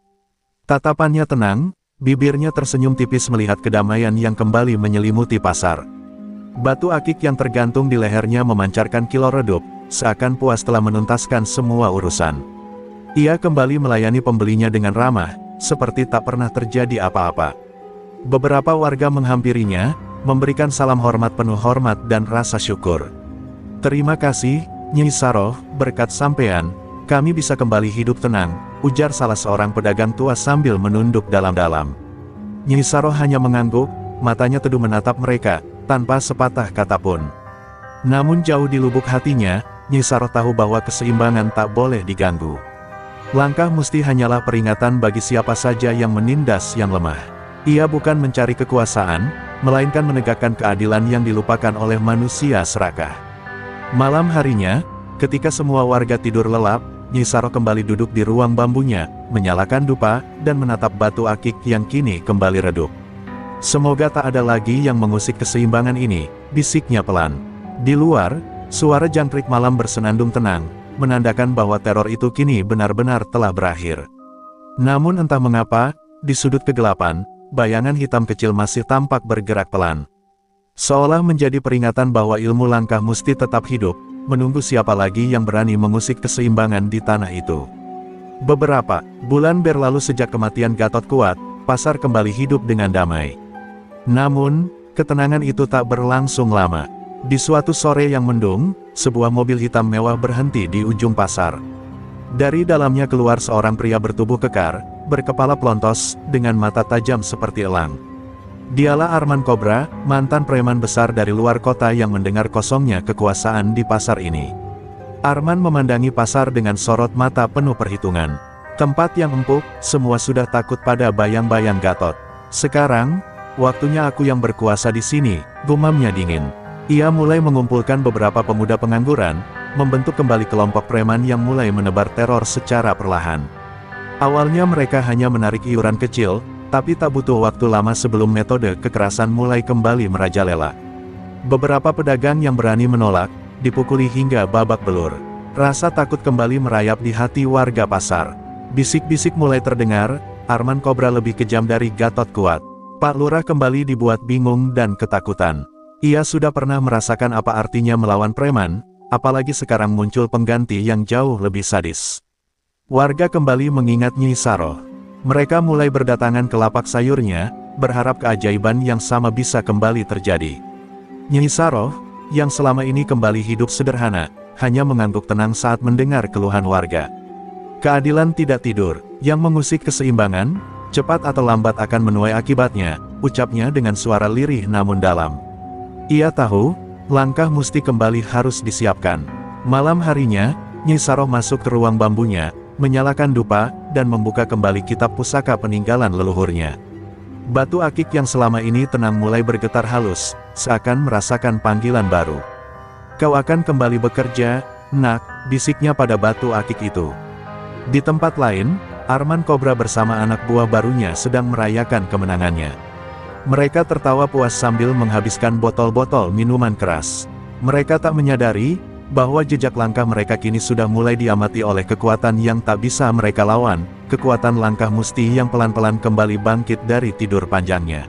Tatapannya tenang, bibirnya tersenyum tipis melihat kedamaian yang kembali menyelimuti pasar. Batu akik yang tergantung di lehernya memancarkan kilau redup, seakan puas telah menuntaskan semua urusan. Ia kembali melayani pembelinya dengan ramah, seperti tak pernah terjadi apa-apa. Beberapa warga menghampirinya, memberikan salam hormat penuh hormat dan rasa syukur. "Terima kasih, Nyai Saro, berkat sampean, kami bisa kembali hidup tenang," ujar salah seorang pedagang tua sambil menunduk dalam-dalam. Nyai Saro hanya mengangguk, matanya teduh menatap mereka, tanpa sepatah kata pun. Namun jauh di lubuk hatinya, Nyai Saro tahu bahwa keseimbangan tak boleh diganggu. Langkah Musti hanyalah peringatan bagi siapa saja yang menindas yang lemah. Ia bukan mencari kekuasaan, melainkan menegakkan keadilan yang dilupakan oleh manusia serakah. Malam harinya, ketika semua warga tidur lelap, Nyai Saro kembali duduk di ruang bambunya, menyalakan dupa, dan menatap batu akik yang kini kembali redup. "Semoga tak ada lagi yang mengusik keseimbangan ini," bisiknya pelan. Di luar, suara jangkrik malam bersenandung tenang, menandakan bahwa teror itu kini benar-benar telah berakhir. Namun entah mengapa, di sudut kegelapan, bayangan hitam kecil masih tampak bergerak pelan. Seolah menjadi peringatan bahwa ilmu langkah Musti tetap hidup, menunggu siapa lagi yang berani mengusik keseimbangan di tanah itu. Beberapa bulan berlalu sejak kematian Gatotkaca, pasar kembali hidup dengan damai. Namun, ketenangan itu tak berlangsung lama. Di suatu sore yang mendung, sebuah mobil hitam mewah berhenti di ujung pasar. Dari dalamnya keluar seorang pria bertubuh kekar, berkepala pelontos, dengan mata tajam seperti elang. Dialah Arman Kobra, mantan preman besar dari luar kota yang mendengar kosongnya kekuasaan di pasar ini. Arman memandangi pasar dengan sorot mata penuh perhitungan. Tempat yang empuk, semua sudah takut pada bayang-bayang Gatot. "Sekarang, waktunya aku yang berkuasa di sini," gumamnya dingin. Ia mulai mengumpulkan beberapa pemuda pengangguran, membentuk kembali kelompok preman yang mulai menebar teror secara perlahan. Awalnya mereka hanya menarik iuran kecil, tapi tak butuh waktu lama sebelum metode kekerasan mulai kembali merajalela. Beberapa pedagang yang berani menolak, dipukuli hingga babak belur. Rasa takut kembali merayap di hati warga pasar. Bisik-bisik mulai terdengar, Arman Kobra lebih kejam dari Gatotkaca. Pak Lurah kembali dibuat bingung dan ketakutan. Ia sudah pernah merasakan apa artinya melawan preman, apalagi sekarang muncul pengganti yang jauh lebih sadis. Warga kembali mengingat Nyai Saro. Mereka mulai berdatangan ke lapak sayurnya, berharap keajaiban yang sama bisa kembali terjadi. Nyai Saro, yang selama ini kembali hidup sederhana, hanya mengangguk tenang saat mendengar keluhan warga. "Keadilan tidak tidur, yang mengusik keseimbangan, cepat atau lambat akan menuai akibatnya," ucapnya dengan suara lirih namun dalam. Ia tahu, langkah Musti kembali harus disiapkan. Malam harinya, Nyai Saro masuk ke ruang bambunya, menyalakan dupa, dan membuka kembali kitab pusaka peninggalan leluhurnya. Batu akik yang selama ini tenang mulai bergetar halus, seakan merasakan panggilan baru. "Kau akan kembali bekerja, Nak," bisiknya pada batu akik itu. Di tempat lain, Arman Kobra bersama anak buah barunya sedang merayakan kemenangannya. Mereka tertawa puas sambil menghabiskan botol-botol minuman keras. Mereka tak menyadari bahwa jejak langkah mereka kini sudah mulai diamati oleh kekuatan yang tak bisa mereka lawan, kekuatan langkah Musti yang pelan-pelan kembali bangkit dari tidur panjangnya.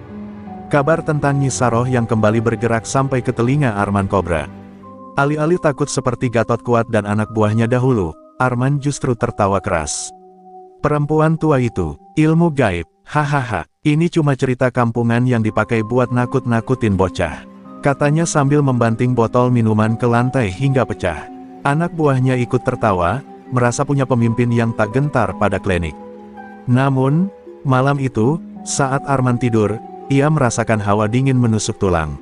Kabar tentang Nyai Saro yang kembali bergerak sampai ke telinga Arman Kobra. Alih-alih takut seperti Gatotkaca dan anak buahnya dahulu, Arman justru tertawa keras. Perempuan tua itu, ilmu gaib, hahaha, ini cuma cerita kampungan yang dipakai buat nakut-nakutin bocah. Katanya sambil membanting botol minuman ke lantai hingga pecah. Anak buahnya ikut tertawa, merasa punya pemimpin yang tak gentar pada klinik. Namun, malam itu, saat Arman tidur, ia merasakan hawa dingin menusuk tulang.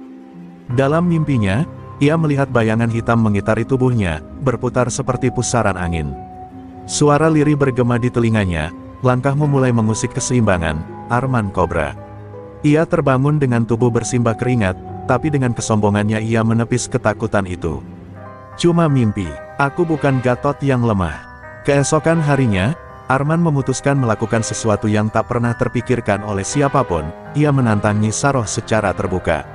Dalam mimpinya, ia melihat bayangan hitam mengitari tubuhnya, berputar seperti pusaran angin. Suara lirih bergema di telinganya, langkahmu mulai mengusik keseimbangan, Arman Kobra. Ia terbangun dengan tubuh bersimbah keringat, tapi dengan kesombongannya ia menepis ketakutan itu. Cuma mimpi, aku bukan Gatot yang lemah. Keesokan harinya, Arman memutuskan melakukan sesuatu yang tak pernah terpikirkan oleh siapapun, ia menantang Nyi Saroh secara terbuka.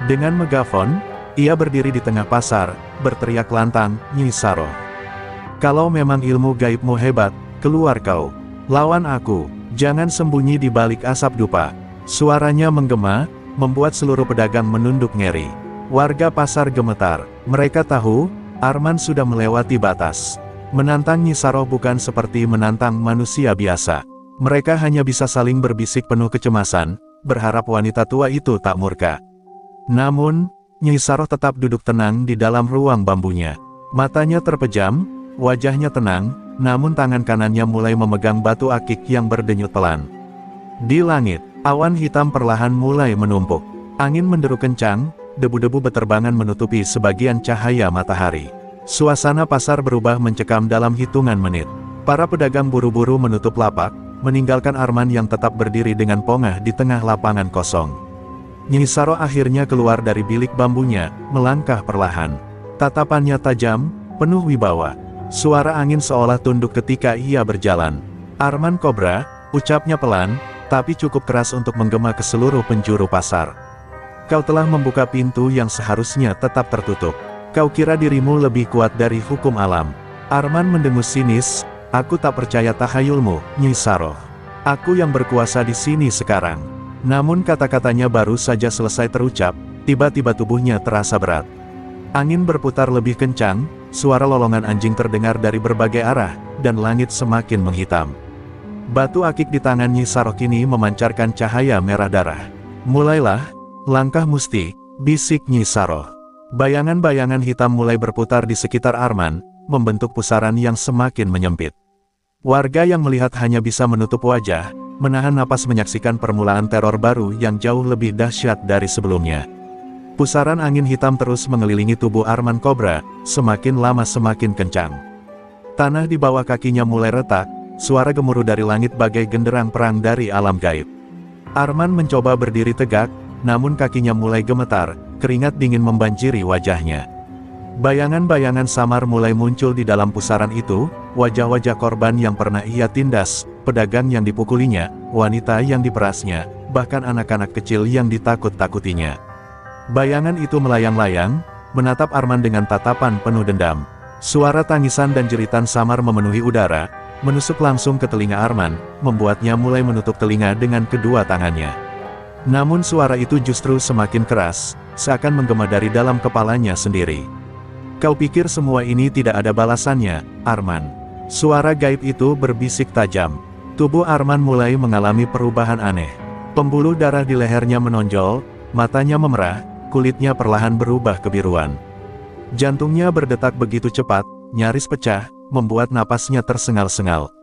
Dengan megafon, ia berdiri di tengah pasar, berteriak lantang, Nyi Saroh. Kalau memang ilmu gaibmu hebat, keluar kau. Lawan aku, jangan sembunyi di balik asap dupa. Suaranya menggema, membuat seluruh pedagang menunduk ngeri. Warga pasar gemetar, mereka tahu, Arman sudah melewati batas. Menantang Nyi Saroh bukan seperti menantang manusia biasa. Mereka hanya bisa saling berbisik penuh kecemasan, berharap wanita tua itu tak murka. Namun, Nyi Saroh tetap duduk tenang di dalam ruang bambunya. Matanya terpejam, wajahnya tenang, namun tangan kanannya mulai memegang batu akik yang berdenyut pelan. Di langit, awan hitam perlahan mulai menumpuk. Angin menderu kencang, debu-debu beterbangan menutupi sebagian cahaya matahari. Suasana pasar berubah mencekam dalam hitungan menit. Para pedagang buru-buru menutup lapak, meninggalkan Arman yang tetap berdiri dengan pongah di tengah lapangan kosong. Nyi Saroh akhirnya keluar dari bilik bambunya, melangkah perlahan. Tatapannya tajam, penuh wibawa. Suara angin seolah tunduk ketika ia berjalan. Arman Kobra, ucapnya pelan, tapi cukup keras untuk menggema ke seluruh penjuru pasar. Kau telah membuka pintu yang seharusnya tetap tertutup. Kau kira dirimu lebih kuat dari hukum alam. Arman mendengus sinis, aku tak percaya tahayulmu, Nyi Saroh. Aku yang berkuasa di sini sekarang. Namun kata-katanya baru saja selesai terucap, tiba-tiba tubuhnya terasa berat. Angin berputar lebih kencang, suara lolongan anjing terdengar dari berbagai arah, dan langit semakin menghitam. Batu akik di tangan Nyi Saroh kini memancarkan cahaya merah darah. Mulailah, langkah musti, bisik Nyi Saroh. Bayangan-bayangan hitam mulai berputar di sekitar Arman, membentuk pusaran yang semakin menyempit. Warga yang melihat hanya bisa menutup wajah, menahan napas menyaksikan permulaan teror baru yang jauh lebih dahsyat dari sebelumnya. Pusaran angin hitam terus mengelilingi tubuh Arman Kobra, semakin lama semakin kencang. Tanah di bawah kakinya mulai retak, suara gemuruh dari langit bagai genderang perang dari alam gaib. Arman mencoba berdiri tegak, namun kakinya mulai gemetar, keringat dingin membanjiri wajahnya. Bayangan-bayangan samar mulai muncul di dalam pusaran itu, wajah-wajah korban yang pernah ia tindas, pedagang yang dipukulinya, wanita yang diperasnya, bahkan anak-anak kecil yang ditakut-takutinya. Bayangan itu melayang-layang, menatap Arman dengan tatapan penuh dendam. Suara tangisan dan jeritan samar memenuhi udara, menusuk langsung ke telinga Arman, membuatnya mulai menutup telinga dengan kedua tangannya. Namun suara itu justru semakin keras, seakan menggema dari dalam kepalanya sendiri. Kau pikir semua ini tidak ada balasannya, Arman? Suara gaib itu berbisik tajam. Tubuh Arman mulai mengalami perubahan aneh. Pembuluh darah di lehernya menonjol, matanya memerah, kulitnya perlahan berubah kebiruan. Jantungnya berdetak begitu cepat, nyaris pecah, membuat napasnya tersengal-sengal.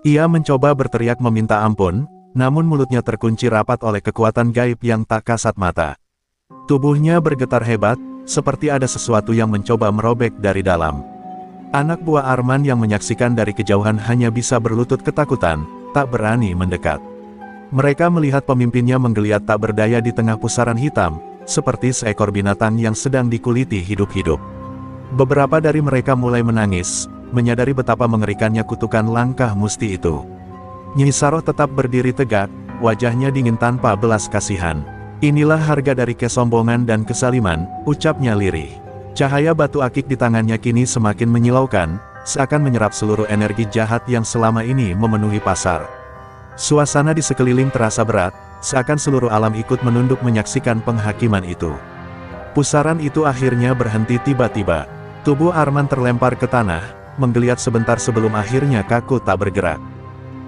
Ia mencoba berteriak meminta ampun, namun mulutnya terkunci rapat oleh kekuatan gaib yang tak kasat mata. Tubuhnya bergetar hebat, seperti ada sesuatu yang mencoba merobek dari dalam. Anak buah Arman yang menyaksikan dari kejauhan hanya bisa berlutut ketakutan, tak berani mendekat. Mereka melihat pemimpinnya menggeliat tak berdaya di tengah pusaran hitam, seperti seekor binatang yang sedang dikuliti hidup-hidup. Beberapa dari mereka mulai menangis, menyadari betapa mengerikannya kutukan langkah musti itu. Nyi Saroh tetap berdiri tegak, wajahnya dingin tanpa belas kasihan. Inilah harga dari kesombongan dan kesaliman, ucapnya lirih. Cahaya batu akik di tangannya kini semakin menyilaukan, seakan menyerap seluruh energi jahat yang selama ini memenuhi pasar. Suasana di sekeliling terasa berat, seakan seluruh alam ikut menunduk menyaksikan penghakiman itu. Pusaran itu akhirnya berhenti tiba-tiba. Tubuh Arman terlempar ke tanah, menggeliat sebentar sebelum akhirnya kaku tak bergerak.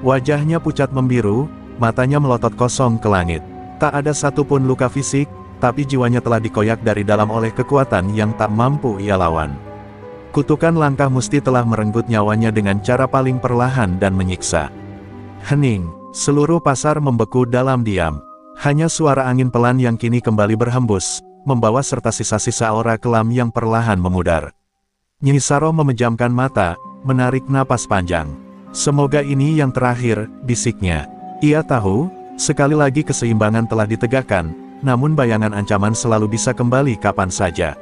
Wajahnya pucat membiru, matanya melotot kosong ke langit. Tak ada satupun luka fisik, tapi jiwanya telah dikoyak dari dalam oleh kekuatan yang tak mampu ia lawan. Kutukan langkah musti telah merenggut nyawanya dengan cara paling perlahan dan menyiksa. Hening, seluruh pasar membeku dalam diam. Hanya suara angin pelan yang kini kembali berhembus, membawa serta sisa-sisa aura kelam yang perlahan memudar. Nyi Saroh memejamkan mata, menarik napas panjang. Semoga ini yang terakhir, bisiknya. Ia tahu, sekali lagi keseimbangan telah ditegakkan, namun bayangan ancaman selalu bisa kembali kapan saja.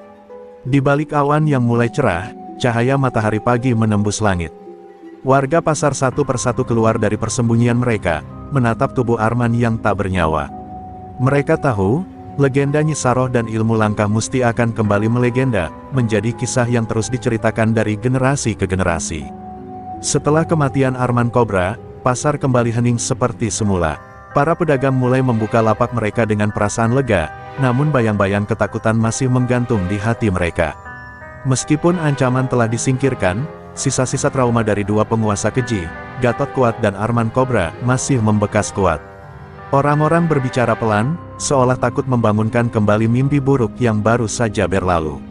Di balik awan yang mulai cerah, cahaya matahari pagi menembus langit. Warga pasar satu persatu keluar dari persembunyian mereka, menatap tubuh Arman yang tak bernyawa. Mereka tahu, legenda Nyi Saroh dan ilmu langkah musti akan kembali melegenda, menjadi kisah yang terus diceritakan dari generasi ke generasi. Setelah kematian Arman Kobra, pasar kembali hening seperti semula. Para pedagang mulai membuka lapak mereka dengan perasaan lega, namun bayang-bayang ketakutan masih menggantung di hati mereka. Meskipun ancaman telah disingkirkan, sisa-sisa trauma dari dua penguasa keji, Gatot Kuat dan Arman Kobra, masih membekas kuat. Orang-orang berbicara pelan, seolah takut membangunkan kembali mimpi buruk yang baru saja berlalu.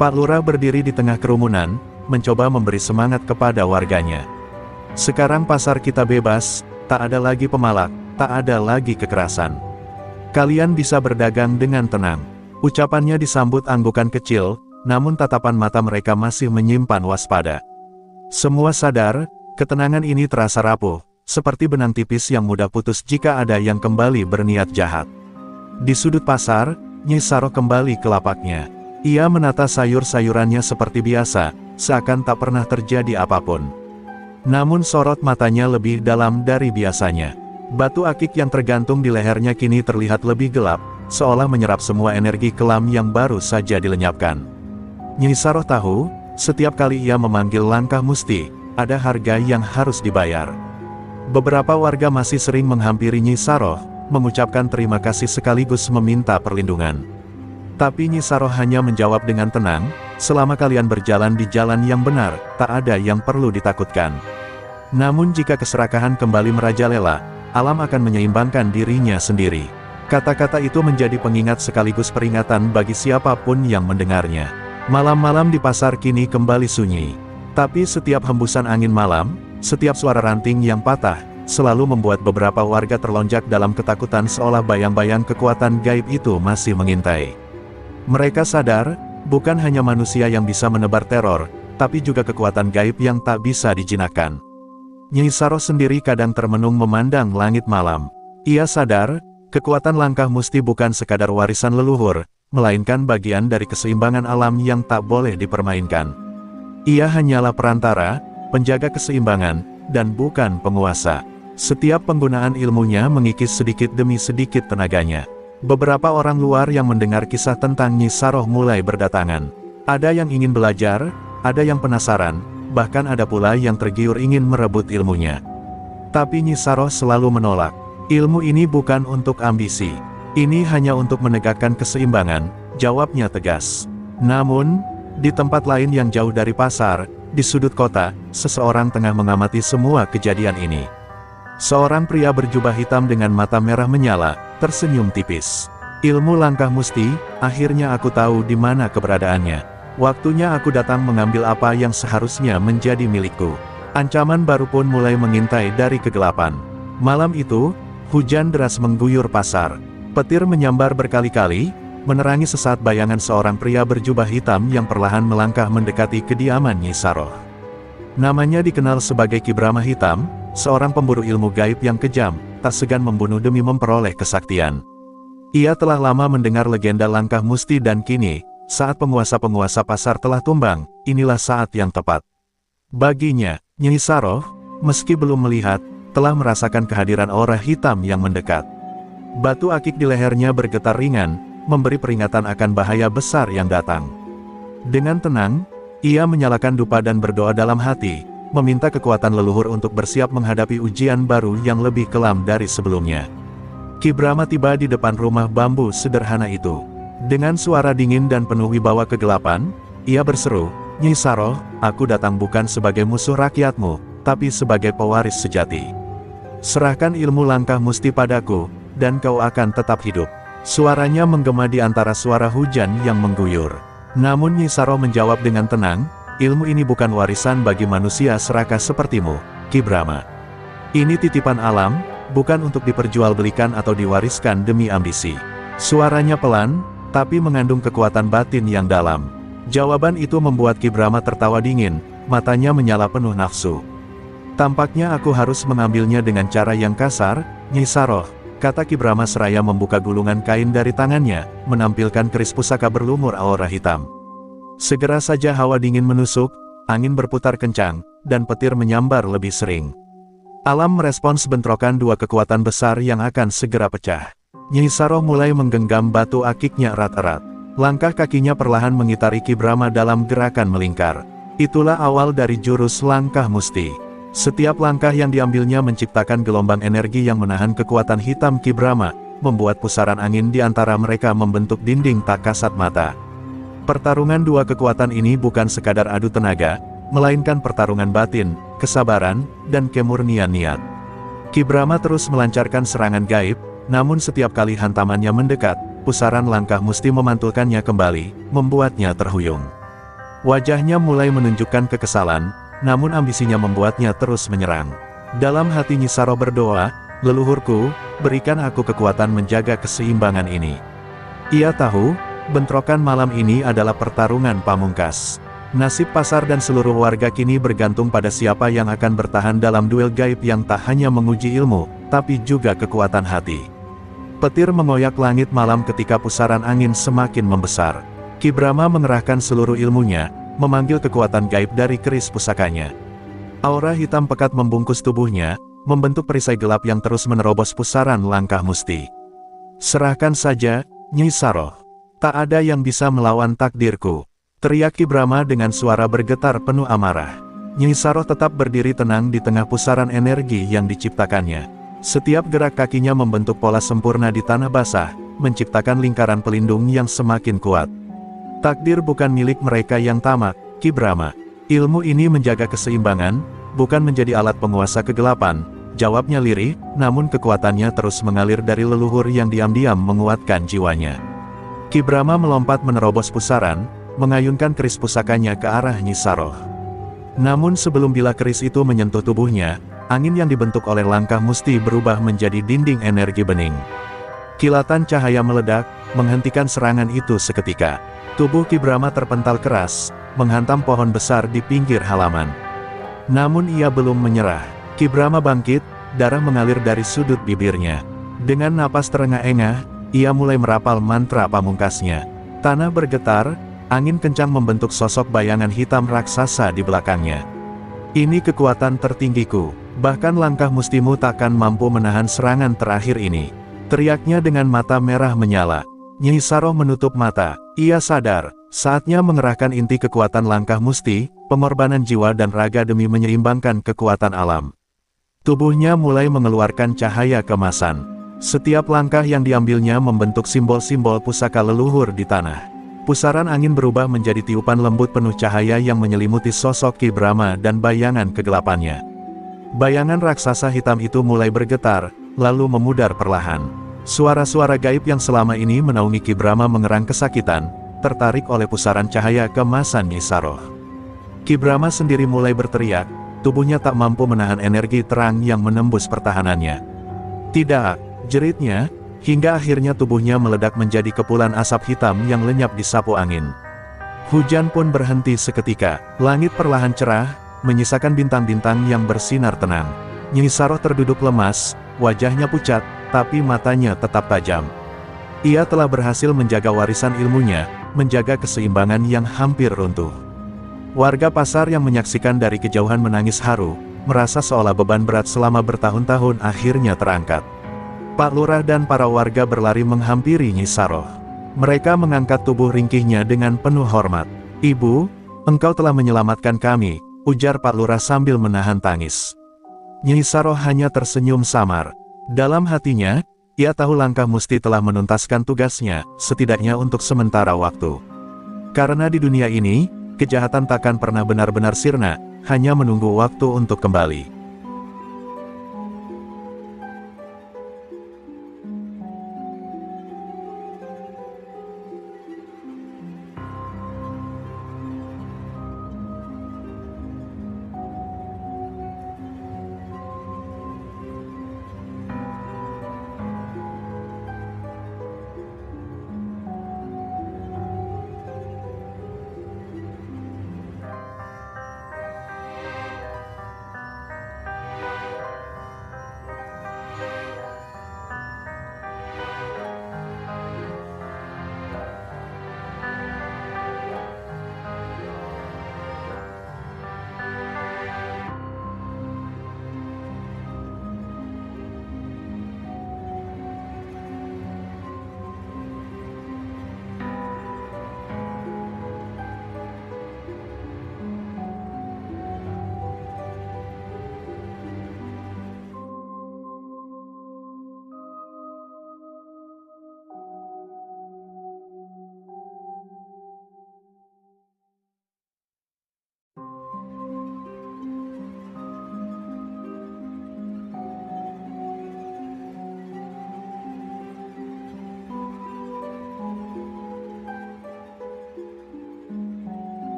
Pak Lurah berdiri di tengah kerumunan, mencoba memberi semangat kepada warganya. Sekarang pasar kita bebas, tak ada lagi pemalak, tak ada lagi kekerasan. Kalian bisa berdagang dengan tenang. Ucapannya disambut anggukan kecil, namun tatapan mata mereka masih menyimpan waspada. Semua sadar, ketenangan ini terasa rapuh, seperti benang tipis yang mudah putus jika ada yang kembali berniat jahat. Di sudut pasar, Nyi Saroh kembali ke lapaknya. Ia menata sayur-sayurannya seperti biasa, seakan tak pernah terjadi apapun. Namun sorot matanya lebih dalam dari biasanya. Batu akik yang tergantung di lehernya kini terlihat lebih gelap, seolah menyerap semua energi kelam yang baru saja dilenyapkan. Nyi Saroh tahu, setiap kali ia memanggil langkah musti, ada harga yang harus dibayar. Beberapa warga masih sering menghampiri Nyi Saroh, mengucapkan terima kasih sekaligus meminta perlindungan. Tapi Nyi Saroh hanya menjawab dengan tenang, selama kalian berjalan di jalan yang benar, tak ada yang perlu ditakutkan. Namun jika keserakahan kembali merajalela, alam akan menyeimbangkan dirinya sendiri. Kata-kata itu menjadi pengingat sekaligus peringatan bagi siapapun yang mendengarnya. Malam-malam di pasar kini kembali sunyi. Tapi setiap hembusan angin malam, setiap suara ranting yang patah, selalu membuat beberapa warga terlonjak dalam ketakutan seolah bayang-bayang kekuatan gaib itu masih mengintai. Mereka sadar, bukan hanya manusia yang bisa menebar teror, tapi juga kekuatan gaib yang tak bisa dijinakkan. Nyi Saroh sendiri kadang termenung memandang langit malam. Ia sadar, kekuatan langkah musti bukan sekadar warisan leluhur, melainkan bagian dari keseimbangan alam yang tak boleh dipermainkan. Ia hanyalah perantara, penjaga keseimbangan, dan bukan penguasa. Setiap penggunaan ilmunya mengikis sedikit demi sedikit tenaganya. Beberapa orang luar yang mendengar kisah tentang Nyi Saroh mulai berdatangan. Ada yang ingin belajar, ada yang penasaran, bahkan ada pula yang tergiur ingin merebut ilmunya. Tapi Nyi Saroh selalu menolak. Ilmu ini bukan untuk ambisi. Ini hanya untuk menegakkan keseimbangan, jawabnya tegas. Namun, di tempat lain yang jauh dari pasar, di sudut kota, seseorang tengah mengamati semua kejadian ini. Seorang pria berjubah hitam dengan mata merah menyala, tersenyum tipis. Ilmu langkah musti, akhirnya aku tahu di mana keberadaannya. Waktunya aku datang mengambil apa yang seharusnya menjadi milikku. Ancaman baru pun mulai mengintai dari kegelapan. Malam itu, hujan deras mengguyur pasar. Petir menyambar berkali-kali, menerangi sesaat bayangan seorang pria berjubah hitam yang perlahan melangkah mendekati kediaman Nyi Saroh. Namanya dikenal sebagai Ki Brahma Hitam, seorang pemburu ilmu gaib yang kejam, tak segan membunuh demi memperoleh kesaktian. Ia telah lama mendengar legenda langkah musti dan kini, saat penguasa-penguasa pasar telah tumbang, inilah saat yang tepat. Baginya, Nyi Saroh, meski belum melihat, telah merasakan kehadiran aura hitam yang mendekat. Batu akik di lehernya bergetar ringan, memberi peringatan akan bahaya besar yang datang. Dengan tenang, ia menyalakan dupa dan berdoa dalam hati, meminta kekuatan leluhur untuk bersiap menghadapi ujian baru yang lebih kelam dari sebelumnya. Ki Brahma tiba di depan rumah bambu sederhana itu. Dengan suara dingin dan penuh wibawa kegelapan, ia berseru, Nyai Saroh, aku datang bukan sebagai musuh rakyatmu, tapi sebagai pewaris sejati. Serahkan ilmu langkah musti padaku, dan kau akan tetap hidup. Suaranya menggema di antara suara hujan yang mengguyur. Namun Nyai Saroh menjawab dengan tenang, ilmu ini bukan warisan bagi manusia serakah sepertimu, Ki Brahma. Ini titipan alam, bukan untuk diperjualbelikan atau diwariskan demi ambisi. Suaranya pelan, tapi mengandung kekuatan batin yang dalam. Jawaban itu membuat Ki Brahma tertawa dingin, matanya menyala penuh nafsu. Tampaknya aku harus mengambilnya dengan cara yang kasar, Nyai Saroh, kata Ki Brahma seraya membuka gulungan kain dari tangannya, menampilkan keris pusaka berlumur aura hitam. Segera saja hawa dingin menusuk, angin berputar kencang, dan petir menyambar lebih sering. Alam merespons bentrokan dua kekuatan besar yang akan segera pecah. Nyai Saroh mulai menggenggam batu akiknya erat-erat. Langkah kakinya perlahan mengitari Ki Brahma dalam gerakan melingkar. Itulah awal dari jurus langkah musti. Setiap langkah yang diambilnya menciptakan gelombang energi yang menahan kekuatan hitam Ki Brahma, membuat pusaran angin di antara mereka membentuk dinding tak kasat mata. Pertarungan dua kekuatan ini bukan sekadar adu tenaga, melainkan pertarungan batin, kesabaran, dan kemurnian niat. Ki Brahma terus melancarkan serangan gaib, namun setiap kali hantamannya mendekat, pusaran langkah musti memantulkannya kembali, membuatnya terhuyung. Wajahnya mulai menunjukkan kekesalan, namun ambisinya membuatnya terus menyerang. Dalam hati Nyai Saroh berdoa, leluhurku, berikan aku kekuatan menjaga keseimbangan ini. Ia tahu, bentrokan malam ini adalah pertarungan pamungkas. Nasib pasar dan seluruh warga kini bergantung pada siapa yang akan bertahan dalam duel gaib yang tak hanya menguji ilmu, tapi juga kekuatan hati. Petir mengoyak langit malam ketika pusaran angin semakin membesar. Ki Brahma mengerahkan seluruh ilmunya, memanggil kekuatan gaib dari keris pusakanya. Aura hitam pekat membungkus tubuhnya, membentuk perisai gelap yang terus menerobos pusaran langkah musti. Serahkan saja, Nyai Saroh. Tak ada yang bisa melawan takdirku, teriak Ki Brahma dengan suara bergetar penuh amarah. Nyai Saroh tetap berdiri tenang di tengah pusaran energi yang diciptakannya. Setiap gerak kakinya membentuk pola sempurna di tanah basah, menciptakan lingkaran pelindung yang semakin kuat. Takdir bukan milik mereka yang tamak, Ki Brahma. Ilmu ini menjaga keseimbangan, bukan menjadi alat penguasa kegelapan, jawabnya lirih, namun kekuatannya terus mengalir dari leluhur yang diam-diam menguatkan jiwanya. Ki Brahma melompat menerobos pusaran, mengayunkan keris pusakanya ke arah Nyai Saroh. Namun sebelum bila keris itu menyentuh tubuhnya, angin yang dibentuk oleh langkah musti berubah menjadi dinding energi bening. Kilatan cahaya meledak, menghentikan serangan itu seketika. Tubuh Ki Brahma terpental keras, menghantam pohon besar di pinggir halaman. Namun ia belum menyerah. Ki Brahma bangkit, darah mengalir dari sudut bibirnya. Dengan napas terengah-engah, ia mulai merapal mantra pamungkasnya. Tanah bergetar, angin kencang membentuk sosok bayangan hitam raksasa di belakangnya. Ini kekuatan tertinggiku, bahkan langkah mustimu takkan mampu menahan serangan terakhir ini, teriaknya dengan mata merah menyala. Nyai Saroh menutup mata, ia sadar, saatnya mengerahkan inti kekuatan langkah musti, pengorbanan jiwa dan raga demi menyeimbangkan kekuatan alam. Tubuhnya mulai mengeluarkan cahaya kemasan. Setiap langkah yang diambilnya membentuk simbol-simbol pusaka leluhur di tanah. Pusaran angin berubah menjadi tiupan lembut penuh cahaya yang menyelimuti sosok Ki Brahma dan bayangan kegelapannya. Bayangan raksasa hitam itu mulai bergetar, lalu memudar perlahan. Suara-suara gaib yang selama ini menaungi Ki Brahma mengerang kesakitan, tertarik oleh pusaran cahaya kemasan Nyai Saroh. Ki Brahma sendiri mulai berteriak, tubuhnya tak mampu menahan energi terang yang menembus pertahanannya. Tidak, jeritnya, hingga akhirnya tubuhnya meledak menjadi kepulan asap hitam yang lenyap di sapu angin. Hujan pun berhenti seketika, langit perlahan cerah, menyisakan bintang-bintang yang bersinar tenang. Nyai Saroh terduduk lemas, wajahnya pucat, tapi matanya tetap tajam. Ia telah berhasil menjaga warisan ilmunya, menjaga keseimbangan yang hampir runtuh. Warga pasar yang menyaksikan dari kejauhan menangis haru, merasa seolah beban berat selama bertahun-tahun akhirnya terangkat. Pak Lurah dan para warga berlari menghampiri Nyai Saroh. Mereka mengangkat tubuh ringkihnya dengan penuh hormat. "Ibu, engkau telah menyelamatkan kami," ujar Pak Lurah sambil menahan tangis. Nyai Saroh hanya tersenyum samar. Dalam hatinya, ia tahu langkah musti telah menuntaskan tugasnya, setidaknya untuk sementara waktu. Karena di dunia ini, kejahatan takkan pernah benar-benar sirna, hanya menunggu waktu untuk kembali.